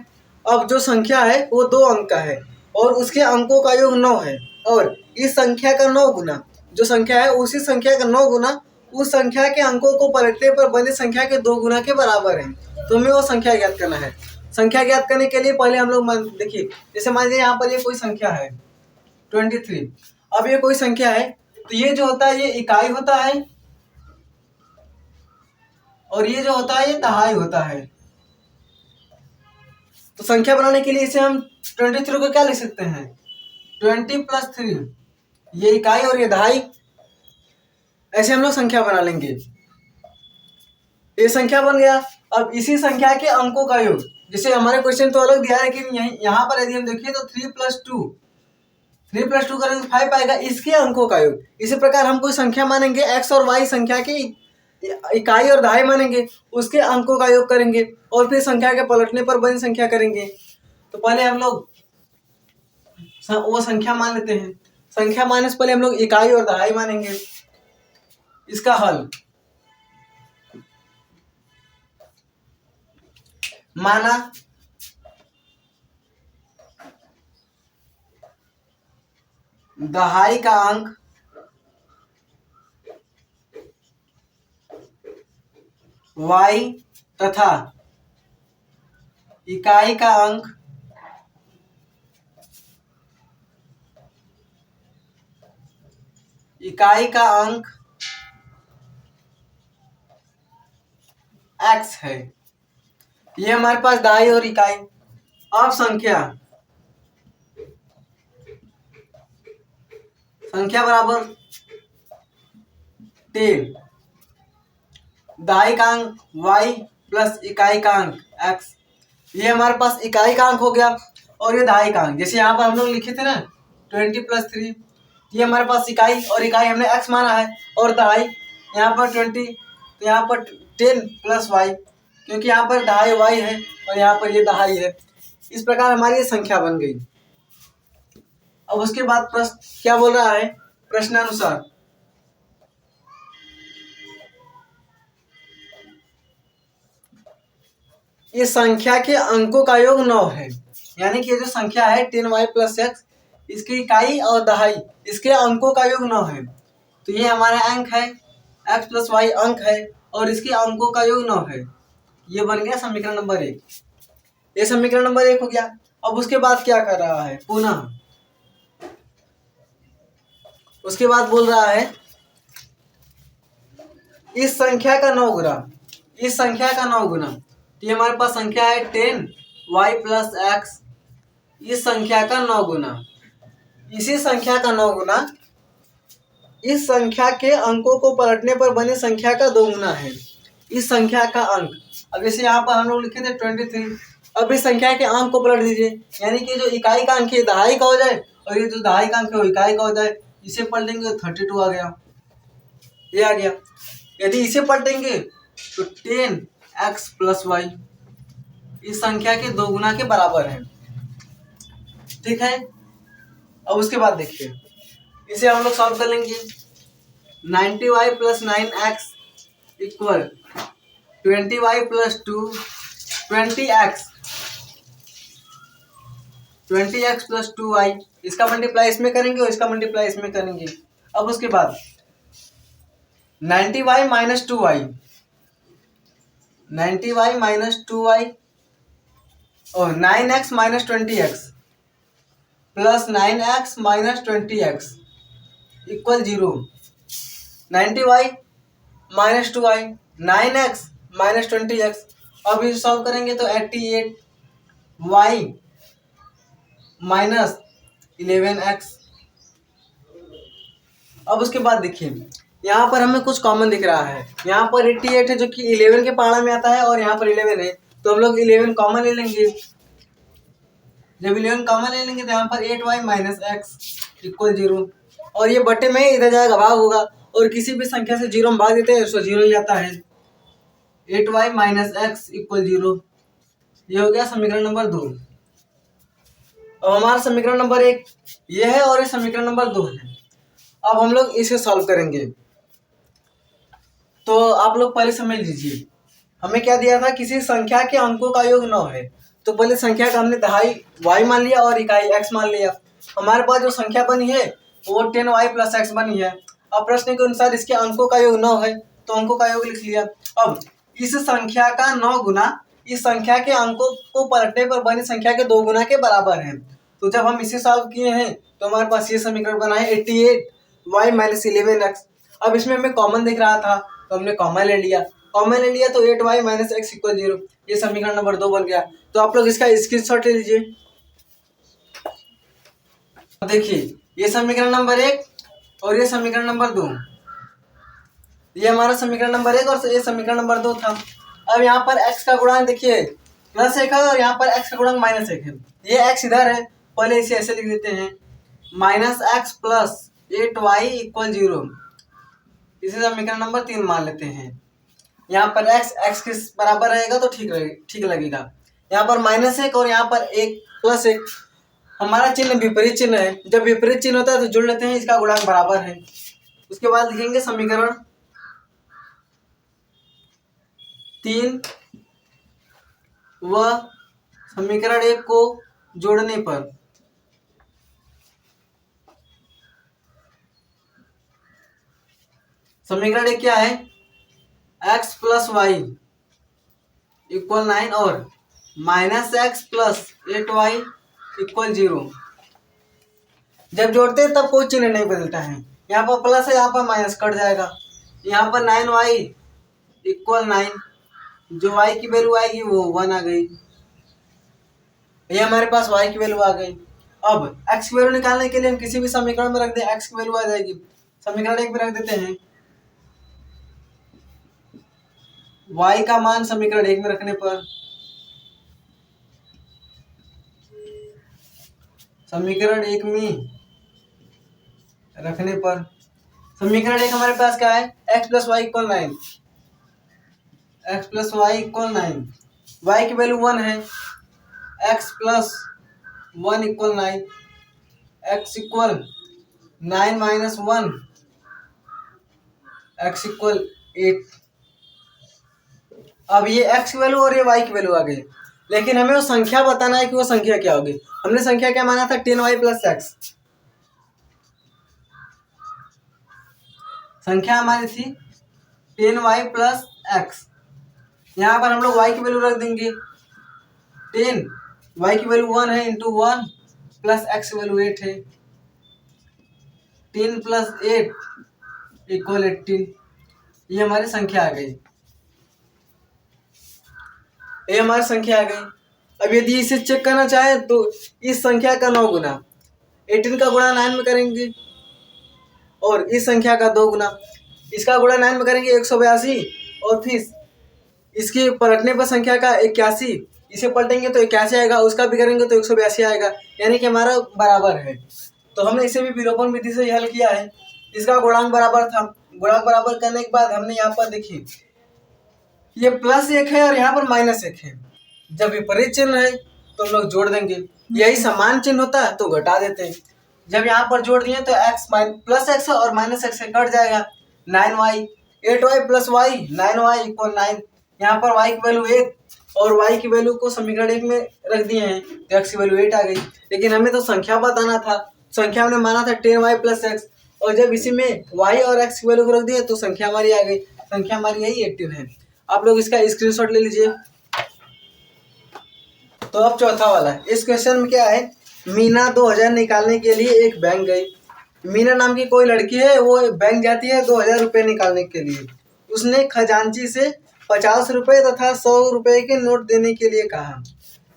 अब जो संख्या है वो 2 अंक का है और उसके अंकों का योग 9 है, और इस संख्या का 9 गुना जो संख्या है उसी संख्या का 9 गुना उस संख्या के अंकों को पलटने पर बने संख्या के 2 गुना के बराबर है। तो हमें वो संख्या ज्ञात करना है। संख्या ज्ञात करने के लिए पहले हम लोग देखिए, जैसे मान लीजिए यहाँ पर ये कोई संख्या है 23। अब ये कोई संख्या है तो ये जो होता है ये इकाई होता है, और ये जो होता है ये दहाई होता है। तो संख्या बनाने के लिए इसे हम 23 को क्या लिख सकते हैं, 20 + 3, ये इकाई और ये दहाई, ऐसे हम लोग संख्या बना लेंगे। ये संख्या बन गया। अब इसी संख्या के अंकों का योग, जैसे हमारे क्वेश्चन तो अलग दिया है, लेकिन यहाँ पर यदि हम देखें तो 3 + 2 करेंगे 5 आएगा, इसके अंकों का योग। इसी प्रकार हम कोई संख्या मानेंगे, x और y संख्या की इकाई और दहाई मानेंगे, उसके अंकों का योग करेंगे और फिर संख्या के पलटने पर बनी संख्या करेंगे। तो पहले हम लोग वो संख्या मान लेते हैं। संख्या मानने से पहले हम लोग इकाई और दहाई मानेंगे। इसका हल माना दहाई का अंक y तथा इकाई का अंक x है। ये हमारे पास दहाई और इकाई। अब संख्या बराबर 10, दहाई का अंक y प्लस इकाई का अंक x। ये हमारे पास इकाई का अंक हो गया और ये दहाई का अंक। जैसे यहाँ पर हम लोग लिखे थे ना 20 + 3, ये हमारे पास इकाई और इकाई हमने x माना है, और दहाई यहाँ पर 20, तो यहाँ पर 10 + y, क्योंकि यहाँ पर दहाई y है और यहाँ पर ये दहाई है। इस प्रकार हमारी ये संख्या बन गई। अब उसके बाद प्रश्न क्या बोल रहा है, प्रश्नानुसार इस संख्या के अंकों का योग 9 है। यानी कि जो संख्या है 10y + x, इसकी इकाई और दहाई, इसके अंकों का योग 9 है। तो ये हमारा अंक है, x + y अंक है और इसके अंकों का योग 9 है। ये बन गया समीकरण नंबर 1। ये समीकरण नंबर 1 हो गया। अब उसके बाद क्या कर रहा है, पुनः उसके बाद बोल रहा है इस संख्या का 9 गुना, इस संख्या का 9 गुना। तो ये हमारे पास संख्या है 10y + x, इस संख्या का 9 गुना, इसी संख्या का 9 गुना इस संख्या के अंकों को पलटने पर बनी संख्या का 2 गुना है। इस संख्या का अंक, अब जैसे यहाँ पर हम लोग लिखे थे 23, अब इस संख्या के अंक को पलट दीजिए। यानी कि जो इकाई का अंक है दहाई का हो जाए और ये जो दहाई का अंक है वो इकाई का हो जाए। इसे पलटेंगे तो 32 आ गया, ये आ गया। यदि इसे पलटेंगे तो 10x + y इस संख्या के 2 गुना के बराबर है। ठीक है। अब उसके बाद देखिए, इसे हम लोग सॉल्व कर लेंगे। 90y + 9x = 20y + 2, 20x + 2y, इसका मल्टीप्लाई इसमें करेंगे और इसका मल्टीप्लाई इसमें करेंगे। अब उसके बाद 90y - 2y, 90y - 2y और 9x - 20x + 9x - 20x = 0। 90y - 2y, 9x - 20x। अब इसे सॉल्व करेंगे तो 88y - 11x। अब उसके बाद देखिए, यहाँ पर हमें कुछ कॉमन दिख रहा है। यहाँ पर 88 है जो कि 11 के पहाड़ा में आता है और यहाँ पर 11 है, तो हम लोग 11 कॉमन ले लेंगे। जब 11 कॉमन ले लेंगे तो यहाँ पर 8y - x = 0, और ये बटे में इधर जाएगा, भाग होगा, और किसी भी संख्या से 0 में भाग देते हैं तो 0 ही आता है। 8y - x = 0। ये हो गया समीकरण नंबर 2। अब हमारा समीकरण नंबर 1 ये है और ये समीकरण नंबर 2 है। अब हम लोग इसे सॉल्व करेंगे। तो आप लोग पहले समझ लीजिए, हमें क्या दिया था, किसी संख्या के अंकों का योग 9 है। तो पहले संख्या का हमने दहाई y मान लिया और इकाई x मान लिया। हमारे पास जो संख्या बनी है वो 10y + x बनी है। अब प्रश्न के अनुसार इसके अंकों का योग 9 है, तो अंकों का योग लिख लिया। अब इस संख्या का 9 गुना इस संख्या के अंकों को पलटने पर बनी संख्या के 2 गुना के बराबर है। तो जब हम इसे सॉल्व किए हैं तो हमारे पास ये समीकरण बना है 88y - 11x। अब इसमें हमें कॉमन दिख रहा था तो हमने कॉमन ले लिया, तो 8y - x = 0। ये समीकरण नंबर 2 बन गया। तो आप लोग इसका स्क्रीनशॉट ले लीजिए। देखिए, ये समीकरण नंबर 1 और ये समीकरण नंबर 2, ये हमारा समीकरण नंबर 1 और ये समीकरण नंबर 2 था। अब यहाँ पर x का गुणांक देखिए +1 है और यहाँ पर x का गुणांक -1 है। ये x इधर है, पहले इसे ऐसे लिख देते हैं, -x + 8y = 0। इसे समीकरण नंबर 3 मान लेते हैं। यहाँ पर x के बराबर रहेगा तो ठीक लगेगा। यहाँ पर -1 और यहाँ पर 1 + 1, हमारा चिन्ह विपरीत चिन्ह है, जब विपरीत चिन्ह होता है तो जोड़ लेते हैं, इसका गुणांक बराबर है। उसके बाद लिखेंगे समीकरण 3 व समीकरण 1 को जोड़ने पर समीकरण 1 क्या है, x प्लस वाई इक्वल 9 और minus x plus 8y equal 0। जब जोड़ते हैं तब कोई चिन्ह नहीं बदलता है, यहाँ पर प्लस है, यहाँ पर माइनस कट जाएगा, यहाँ पर 9y इक्वल 9, जो y की वैल्यू आएगी वो 1 आ गई, ये हमारे पास y की वैल्यू आ गई। अब x की वैल्यू निकालने के लिए हम किसी भी समीकरण में रख दें, x की वैल्यू आ जाएगी। समीकरण 1 में रख देते हैं, y का मान समीकरण 1 में रखने पर समीकरण 1 में रखने पर समीकरण 1 हमारे पास क्या है, x plus y equal 9, x plus y equal 9, y की वैल्यू 1 है, x plus 1 equal 9, x equal 9 minus 1, x equal 8। अब ये x की वैल्यू और ये y की वैल्यू आ गई, लेकिन हमें वो संख्या बताना है कि वो संख्या क्या होगी। हमने संख्या क्या माना था, 10y प्लस एक्स, संख्या हमारी थी 10y प्लस एक्स। यहाँ पर हम लोग y की वैल्यू रख देंगे 10, y की वैल्यू 1 है इंटू 1 प्लस एक्स की वैल्यू 8 है, 10 प्लस 8 इक्वल 18। ये हमारी संख्या आ गई, ये हमारी संख्या आ गई। अब यदि इसे चेक करना चाहे तो इस संख्या का 9 गुना, 18 का गुणा 9 में करेंगे और इस संख्या का 2 गुना, इसका गुणा 9 में करेंगे 182, और फिर इसके पलटने पर संख्या का 81, इसे पलटेंगे तो 81 आएगा, उसका भी करेंगे तो 182 आएगा, यानी कि हमारा बराबर है। तो हमने इसे भी विलोपन विधि से हल किया है, इसका गुणांक बराबर था। गुणांक बराबर करने के बाद हमने यहाँ पर देखिए ये प्लस 1 है और यहाँ पर माइनस 1 है, जब विपरीत चिन्ह है तो हम लोग जोड़ देंगे, यही समान चिन्ह होता है तो घटा देते हैं। जब यहाँ पर जोड़ दिए तो x प्लस एक्स और माइनस एक्स कट जाएगा, 9y 8y plus Y 9y equal 9। यहाँ पर y की वैल्यू 1 और y की वैल्यू को समीकरण 1 में रख दिए हैं तो x की वैल्यू 8 आ गई, लेकिन हमें तो संख्या बताना था, संख्या हमने माना था 10y प्लस एक्स, और जब इसी में y और x की वैल्यू को रख दिए तो संख्या हमारी आ गई, संख्या हमारी यही 18 है। आप लोग इसका स्क्रीनशॉट ले लीजिए। तो अब चौथा वाला है, इस क्वेश्चन में क्या है, मीना 2000 निकालने के लिए एक बैंक गई। मीना नाम की कोई लड़की है, वो बैंक जाती है 2000 रुपये निकालने के लिए। उसने खजांची से 50 रुपये तथा 100 रुपये के नोट देने के लिए कहा।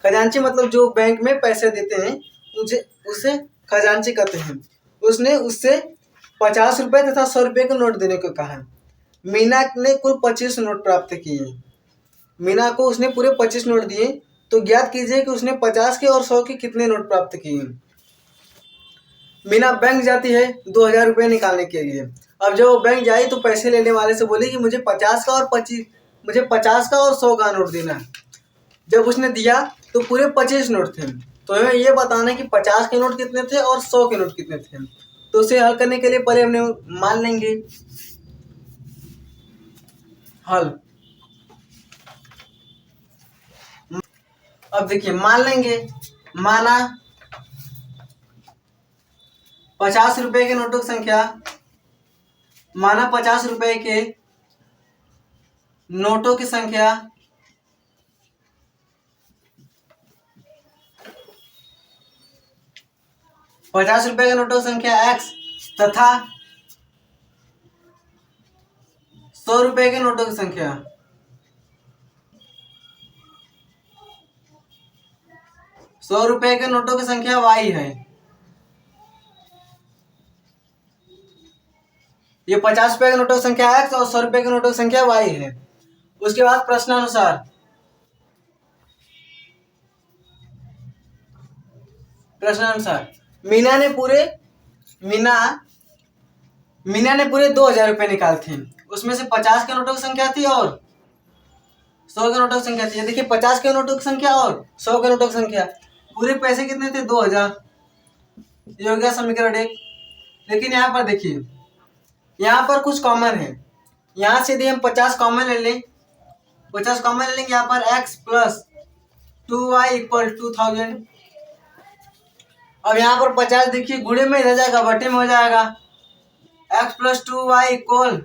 खजांची मतलब जो बैंक में पैसे देते हैं उसे खजांची कहते हैं। उसने उससे 50 रुपये तथा 100 रुपये के नोट देने को कहा। मीना ने कुल 25 नोट प्राप्त किए। मीना को उसने पूरे 25 नोट दिए, तो ज्ञात कीजिए कि उसने 50 के और 100 के कितने नोट प्राप्त किए। मीना बैंक जाती है 2000 रुपये निकालने के लिए। अब जब वो बैंक जाई तो पैसे लेने वाले से बोली कि मुझे 50 का और 100 का नोट देना। जब उसने दिया तो पूरे 25 नोट थे, तो हमें ये बताना है कि 50 के नोट कितने थे और 100 के नोट कितने थे। तो उसे हल करने के लिए पहले हमने मान लेंगे हल। अब देखिए मान लेंगे, माना 50 रुपए के नोटों की संख्या, माना 50 रुपए के नोटों की संख्या 50 रुपए के नोटों की संख्या x तथा 100 रुपए के नोटों की संख्या 100 रुपए के नोटों की संख्या y है। ये 50 रुपए के नोटों की संख्या x और 100 रुपए के नोटों की संख्या y है। उसके बाद प्रश्नानुसार मीना ने पूरे 2000 रुपए निकाले थे। उसमें से 50 के नोटों की संख्या थी और 100 के नोटों की संख्या थी। देखिए 50 के नोटों की संख्या और 100 के नोटों की संख्या, पूरे पैसे कितने थे 2000, ये हो गया समीकरण 1। लेकिन यहाँ पर देखिए, यहाँ पर कुछ कॉमन है। यहाँ से यदि हम 50 कॉमन ले लें, 50 कॉमन ले लेंगे, यहाँ पर x प्लस 2y इक्वल 2000। अब यहाँ पर 50 देखिए गुणे में इधर जाएगा, बटे में हो जाएगा। x plus 2y equal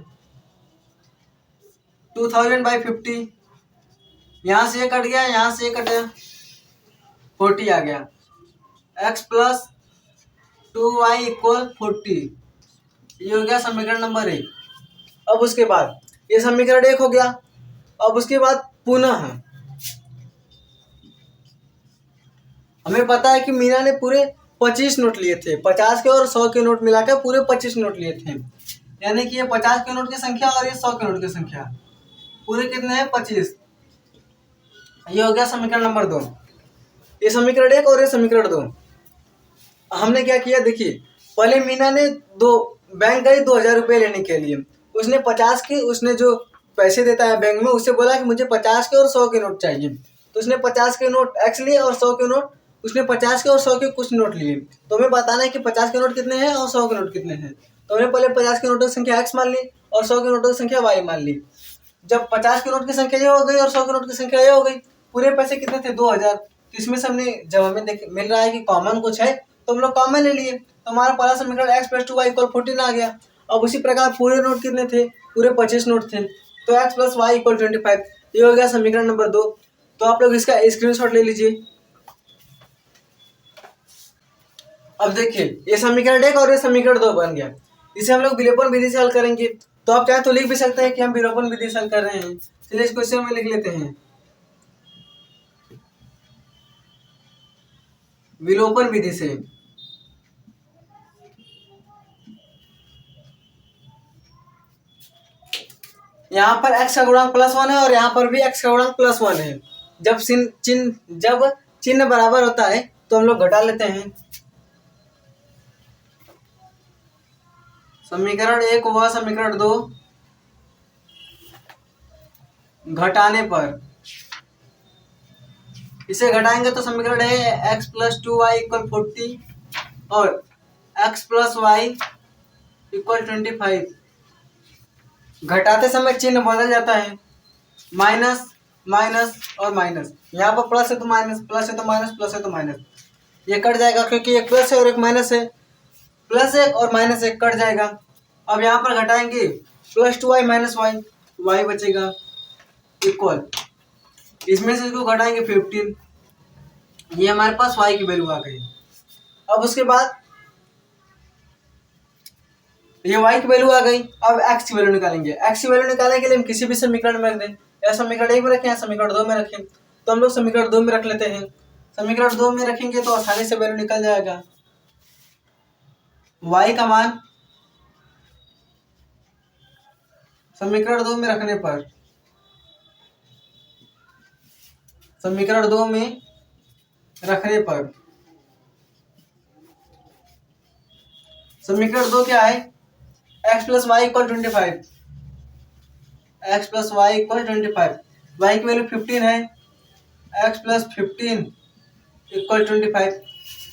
2000/50। यहाँ से ये कट गया, यहाँ से ये कट गया, 40 आ गया। x प्लस 2y इक्वल 40, ये हो गया समीकरण नंबर 1। अब उसके बाद ये समीकरण 1 हो गया। अब उसके बाद पुनः हमें पता है कि मीना ने पूरे 25 नोट लिए थे, 50 के और 100 के नोट मिलाकर पूरे 25 नोट लिए थे। यानी कि ये 50 के नोट की संख्या और ये 100 के नोट की संख्या पूरे कितने हैं, 25। ये हो गया समीकरण नंबर 2। ये समीकरण 1 और ये समीकरण 2। हमने क्या किया देखिए, पहले मीना ने बैंक गई 2000 रुपये लेने के लिए। उसने 50 के, उसने जो पैसे देता है बैंक में, उससे बोला कि मुझे 50 के और 100 के नोट चाहिए। तो उसने 50 के नोट एक्स लिए और 100 के नोट, उसने 50 के और 100 के कुछ नोट लिए। तो हमें बताना है कि 50 के नोट कितने हैं और 100 के नोट कितने हैं। तो हमने पहले 50 के नोटों की संख्या एक्स मान ली और 100 के नोटों की संख्या वाई मान ली। जब 50 के नोट की संख्या ये हो गई और 100 के नोट की संख्या ये हो गई, पूरे पैसे कितने थे, 2000। तो इसमें से हमने, जब हमें मिल रहा है कि कॉमन कुछ है, तो हम लोग कॉमन ले लिए। तो हमारा पहला समीकरण x प्लस 2y इक्वल 14 आ गया। अब उसी प्रकार पूरे नोट कितने थे, पूरे 25 नोट थे, तो x प्लस वाई इक्वल 25, ये हो गया समीकरण नंबर 2। तो आप लोग इसका स्क्रीनशॉट ले लीजिए। अब देखिए, ये समीकरण 1 और ये समीकरण 2 बन गया। इसे हम लोग विलोपन विधि से हल करेंगे। तो आप चाहे तो लिख भी सकते हैं कि हम विलोपन विधि से हल कर रहे हैं। चलिए इस क्वेश्चन में लिख लेते हैं, विलोपन विधि से। यहाँ पर x का गुणांक +1 है और यहाँ पर भी x का गुणांक +1 है। जब चिन्ह बराबर होता है तो हम लोग घटा लेते हैं। समीकरण 1 हुआ समीकरण 2 घटाने पर, इसे घटाएंगे तो समीकरण है x प्लस 2y इक्वल 40 और x प्लस वाई इक्वल 25। घटाते समय चिन्ह बदल जाता है, माइनस माइनस और माइनस। यहाँ पर प्लस है तो माइनस, प्लस है तो माइनस, प्लस है तो माइनस। ये कट जाएगा क्योंकि एक प्लस है और एक माइनस है, प्लस 1 और माइनस 1 कट जाएगा। अब यहाँ पर घटाएंगे, plus 2y minus y, y बचेगा इक्वल, इसमें से इसको घटाएंगे 15। ये हमारे पास y की वैल्यू आ गई। अब उसके बाद ये y की वैल्यू आ गई। अब x की वैल्यू निकालेंगे। x की वैल्यू निकालने के लिए हम किसी भी समीकरण में रख दें, या समीकरण 1 में रखें या समीकरण 2 में रखें। तो हम लोग समीकरण 2 में रख लेते हैं। समीकरण 2 में रखेंगे तो आसानी से वैल्यू निकल जाएगा। y का मान समीकरण 2 में रखने पर, समीकरण 2 में रखने पर समीकरण 2 क्या है, x plus y equal 25, x plus y equal 25। Y की वैल्यू 15 है, x प्लस 15 इक्वल 25।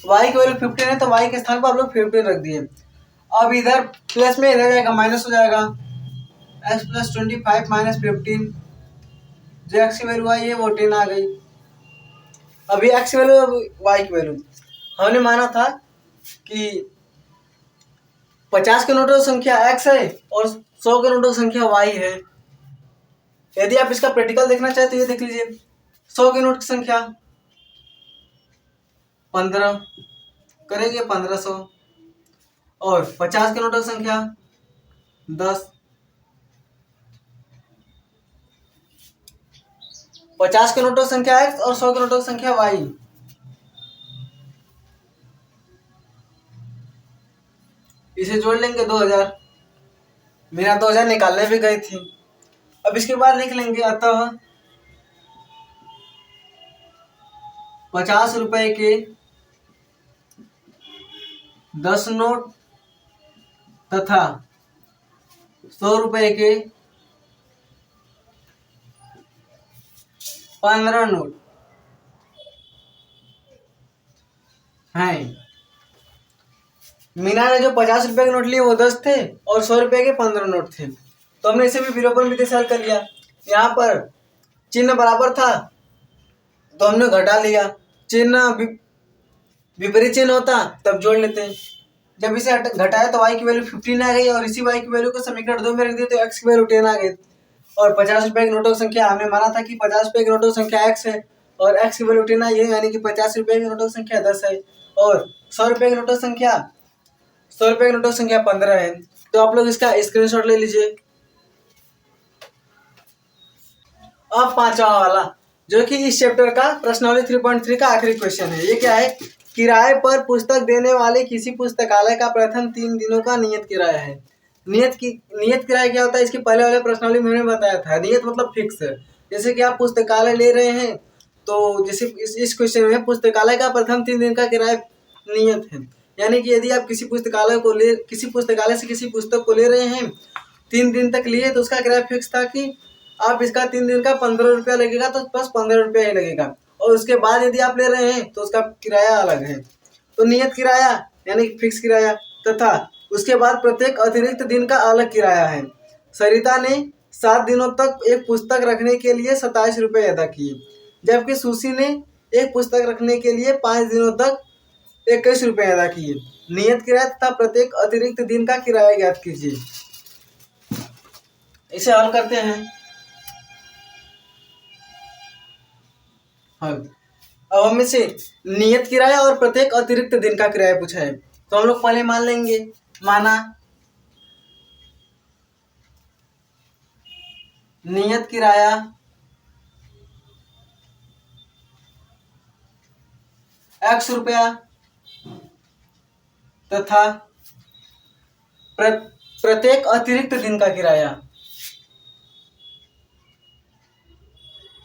वाई की वैल्यू 15 है तो वाई के स्थान पर आप लोग 15 रख दिए। अब इधर प्लस में इधर जाएगा, माइनस हो जाएगा, x प्लस 25 माइनस 15, जो x की वैल्यू आई है वो 10 आ गई। अभी x की वैल्यू, y की वैल्यू, हमने माना था कि 50 के नोटों की संख्या x है और 100 के नोटों की संख्या y है। यदि आप इसका प्रैक्टिकल देखना चाहते तो ये देख लीजिए, 100 के नोट की संख्या 15 करेंगे 1500, और 50 के नोटों की संख्या 10। 50 के नोटों की संख्या x और 100 के नोटों की संख्या y। इसे जोड़ लेंगे 2000। मेरा 2000 निकालने भी गई थी। अब इसके बाद लिख लेंगे, अतः 50 रुपए के 10 नोट तथा 100 रुपए के 15 नोट हैं। मीना ने जो 50 रुपए के नोट लिए वो 10 थे और 100 रुपए के 15 नोट थे। तो हमने इसे भी विलोपन विधि से हल कर लिया। यहाँ पर चिन्ह बराबर था तो हमने घटा लिया, चिन्ह विपरीत चिन्ह होता तब जोड़ लेते। जब इसे घटाया तो y की वैल्यू 15 आ गई और इसी y की वैल्यू को समीकरण 2 में रख दिया तो x की वैल्यू 10 आ गई। और 50 रुपए की नोटों की संख्या हमने माना था कि 50 रुपए की नोटों की संख्या x है और x की वैल्यू 10 आई है, यानी कि 50 रुपए की नोटों की संख्या 10 है और 100 रुपए की नोटों की संख्या 100 रुपए की नोटों की संख्या 15 है। तो आप लोग इसका स्क्रीनशॉट ले लीजिए। अब पांचवा वाला जो कि इस चैप्टर का प्रश्नावली 3.3 का आखिरी क्वेश्चन है। ये क्या है? किराए पर पुस्तक देने वाले किसी पुस्तकालय का प्रथम 3 दिनों का नियत किराया है। नियत किराया क्या होता है? इसके पहले वाले प्रश्नावली में मैंने बताया था। नियत मतलब फिक्स। जैसे कि आप पुस्तकालय ले रहे हैं तो जैसे इस क्वेश्चन में पुस्तकालय का प्रथम 3 दिन का किराया नियत है, यानी कि यदि आप किसी पुस्तकालय से किसी पुस्तक को ले रहे हैं 3 दिन तक लिए तो उसका किराया फिक्स था कि आप इसका 3 दिन का 15 रुपया लगेगा तो बस 15 रुपया ही लगेगा, और उसके बाद यदि आप ले रहे हैं तो उसका किराया अलग है। तो नियत किराया यानी फिक्स किराया, तथा उसके बाद प्रत्येक अतिरिक्त दिन का अलग किराया है। सरिता ने 7 दिनों तक एक पुस्तक रखने के लिए 27 रुपये अदा किए, जबकि सुशी ने एक पुस्तक रखने के लिए 5 दिनों तक 21 रुपये अदा किए। नियत किराया तथा प्रत्येक अतिरिक्त दिन का किराया ज्ञात कीजिए। इसे हल करते हैं। अब हमें से नियत किराया और प्रत्येक अतिरिक्त दिन का किराया पूछा है, तो हम लोग पहले मान लेंगे। माना नियत किराया x रुपया तथा प्रत्येक अतिरिक्त दिन का किराया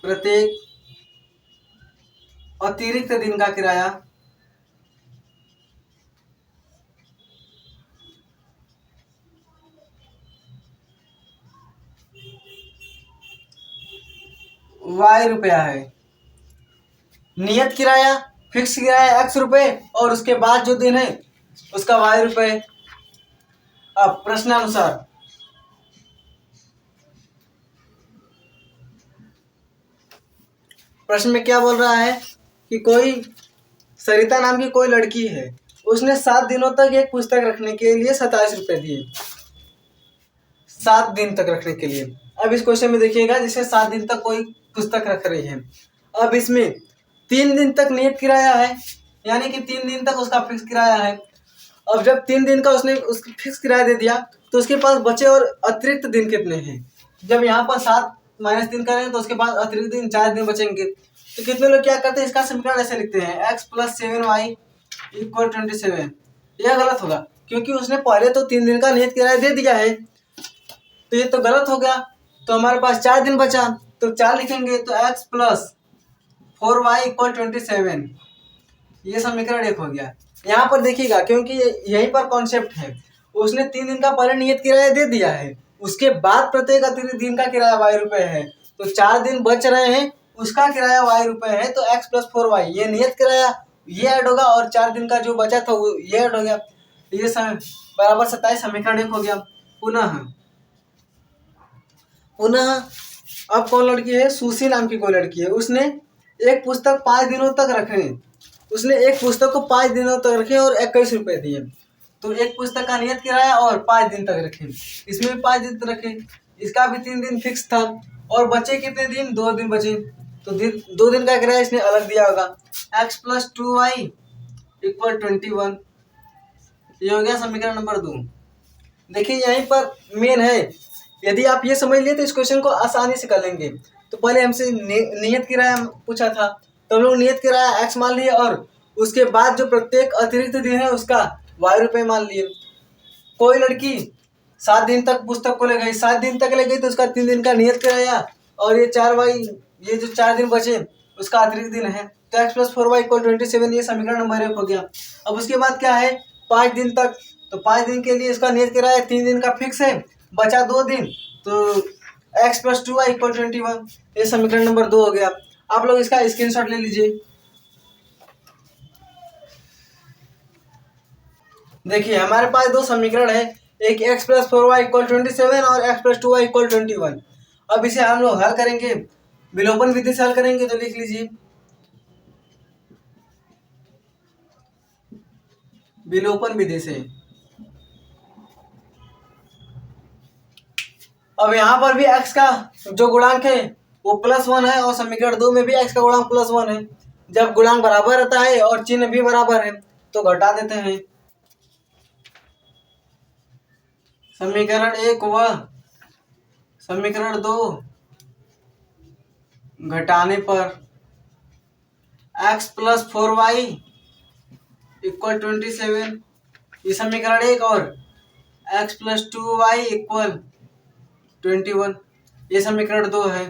प्रत्येक अतिरिक्त दिन का किराया y रुपया है। नियत किराया फिक्स किराया x रुपये और उसके बाद जो दिन है उसका y रुपये। अब प्रश्नानुसार प्रश्न में क्या बोल रहा है कि कोई सरिता नाम की कोई लड़की है, उसने 7 दिनों तक एक पुस्तक रखने के लिए 27 रुपये दिए, 7 दिन तक रखने के लिए। अब इस क्वेश्चन में देखिएगा, जिसे 7 दिन तक कोई पुस्तक रख रही है। अब इसमें 3 दिन तक नियत किराया है, यानी कि 3 दिन तक उसका फिक्स किराया है। अब जब 3 दिन का उसने उसकी फिक्स किराया दे दिया तो उसके पास बचे और अतिरिक्त दिन कितने हैं? जब यहाँ पर 7 - 3 करेंगे तो उसके पास अतिरिक्त दिन 4 दिन बचेंगे। तो कितने लोग क्या करते हैं, इसका समीकरण ऐसे लिखते हैं x + 7y = 27। यह गलत होगा क्योंकि उसने पहले तो 3 दिन का नियत किराया दे दिया है, तो ये तो गलत हो गया। तो हमारे पास 4 दिन बचा तो 4 लिखेंगे, तो x + 4y = 27। ये समीकरण 1 हो गया। यहाँ पर देखिएगा, क्योंकि यहीं पर कॉन्सेप्ट है, उसने 3 दिन का पहले नियत किराया दे दिया है, उसके बाद प्रत्येक अतिरिक्त दिन का किराया y रुपये है, तो 4 दिन बच रहे हैं, उसका किराया y रुपये है, तो x + 4y ये नियत किराया ये ऐड होगा और 4 दिन का जो बचा था वो ये ऐड हो गया। ये बराबर 27 समीकरण 1 हो गया। पुनः अब कौन लड़की है? सुशी नाम की कोई लड़की है, उसने एक पुस्तक 5 दिनों तक रखे, उसने एक पुस्तक को 5 दिनों तक रखे और 21 रुपये दिए। तो एक पुस्तक का नियत किराया और 5 दिन तक रखे, इसमें भी 5 दिन तक रखे, इसका भी 3 दिन फिक्स था और बचे कितने दिन? 2 दिन बचे, तो 2 दिन का किराया इसने अलग दिया होगा। x + 2y = 21। ये हो गया समीकरण नंबर 2। देखिए यहीं पर मेन है, यदि आप ये समझ लिए तो इस क्वेश्चन को आसानी से कर लेंगे। तो पहले हमसे नियत किराया पूछा था, तो हम लोग नियत किराया x मान लिए और उसके बाद जो प्रत्येक अतिरिक्त दिन है उसका y रुपये मान लिए। कोई लड़की 7 दिन तक पुस्तक को ले गई, 7 दिन तक ले गई तो उसका 3 दिन का नियत किराया और ये 4y, ये जो 4 दिन बचे उसका अतिरिक्त दिन है, तो x + 4y = 27। ये समीकरण नंबर 1 हो गया। अब उसके बाद क्या है? 5 दिन तक, तो 5 दिन के लिए इसका नियत किराया 3 दिन का फिक्स है, बचा 2 दिन, तो x + 2y = 21। ये समीकरण नंबर 2 हो गया। आप लोग इसका स्क्रीनशॉट ले लीजिए। देखिए हमारे पास दो समीकरण है, एक x प्लस 4y इक्वल 27 और x प्लस 2y इक्वल 21। अब इसे हम लोग हल करेंगे, विलोपन विधि से हल करेंगे। तो लिख लीजिए विलोपन विधि से। अब यहाँ पर भी x का जो गुणांक है वो +1 है और समीकरण 2 में भी x का गुणांक +1 है। जब गुणांक बराबर रहता है और चिन्ह भी बराबर है तो घटा देते हैं। समीकरण 1 व समीकरण 2 घटाने पर x प्लस 4y इक्वल 27, ये समीकरण 1, और x प्लस 2y इक्वल 21, ये समीकरण 2 है।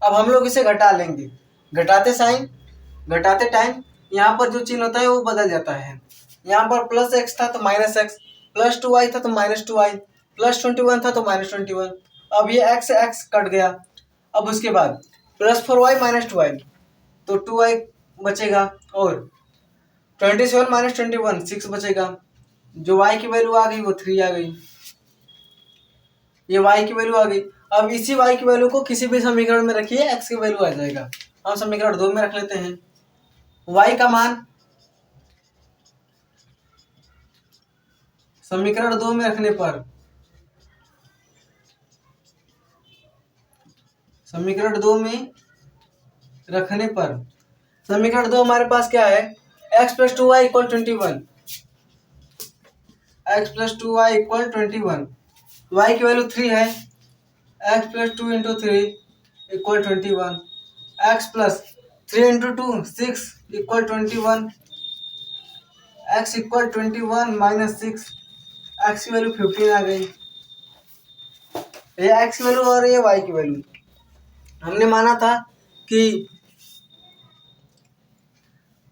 अब हम लोग इसे घटा लेंगे। घटाते टाइम यहाँ पर जो चिन्ह होता है वो बदल जाता है। यहाँ पर प्लस एक्स था तो माइनस एक्स, प्लस 2y था तो माइनस 2y, प्लस 21 था तो माइनस 21। अब ये x x कट गया। अब उसके बाद प्लस 4y माइनस 2y तो 2y बचेगा, और 27 माइनस 21 6 बचेगा। जो y की वैल्यू आ गई वो 3 आ गई, ये y की वैल्यू आ गई। अब इसी y की वैल्यू को किसी भी समीकरण में रखिए, x की वैल्यू आ जाएगा। हम समीकरण 2 में रख लेते हैं। y का मान समीकरण 2 में रखने पर समीकरण 2 हमारे पास क्या है, x plus 2y equal 21, x plus 2y equal 21, y की वैल्यू 3 है, x plus 2 into 3 equal 21, x plus 3 into 2 6 equal 21, x equal 21 minus 6, x की वैल्यू 15 आ गई। ये x की वैल्यू और ये y की वैल्यू। हमने माना था कि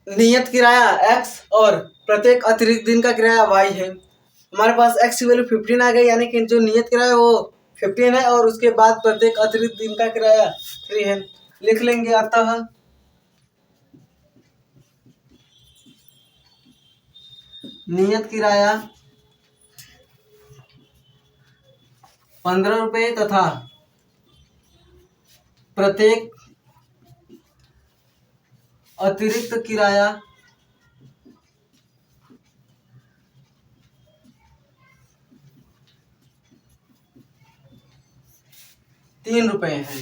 नियत किराया x और प्रत्येक अतिरिक्त दिन का किराया y है। हमारे पास x की वैल्यू 15 आ गई, यानी कि जो नियत किराया वो 15 है और उसके बाद प्रत्येक अतिरिक्त दिन का किराया 3 है। लिख लेंगे, अतः नियत किराया 15 रुपये तथा प्रत्येक अतिरिक्त किराया 3 रुपये है।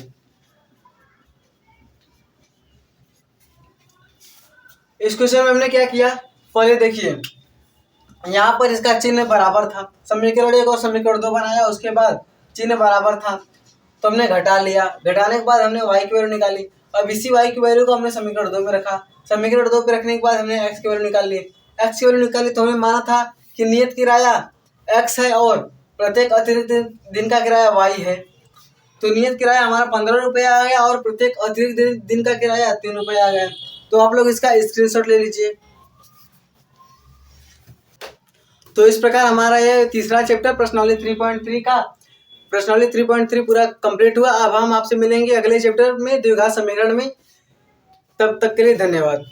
इस क्वेश्चन में हमने क्या किया, पहले देखिए यहाँ पर इसका चिन्ह बराबर था, समीकरण 1 और समीकरण 2 बनाया, उसके बाद चिन्ह बराबर था तो हमने घटा लिया। घटाने के बाद हमने y की वैल्यू निकाली। अब इसी y की वैल्यू को हमने समीकरण 2 में रखा। समीकरण 2 पे रखने के बाद हमने x की वैल्यू निकाल ली। x की वैल्यू निकाली तो हमें माना था कि नियत किराया x है और प्रत्येक अतिरिक्त दिन का किराया y है। तो नियत किराया हमारा 15 रुपये आ गया और प्रत्येक अतिरिक्त दिन का किराया 3 रुपये आ गया। तो आप लोग इसका स्क्रीनशॉट ले लीजिए। तो इस प्रकार हमारा ये तीसरा चैप्टर प्रश्नावली 3.3 पूरा कंप्लीट हुआ। अब हम आपसे मिलेंगे अगले चैप्टर में द्विघात समीकरण में। तब तक के लिए धन्यवाद।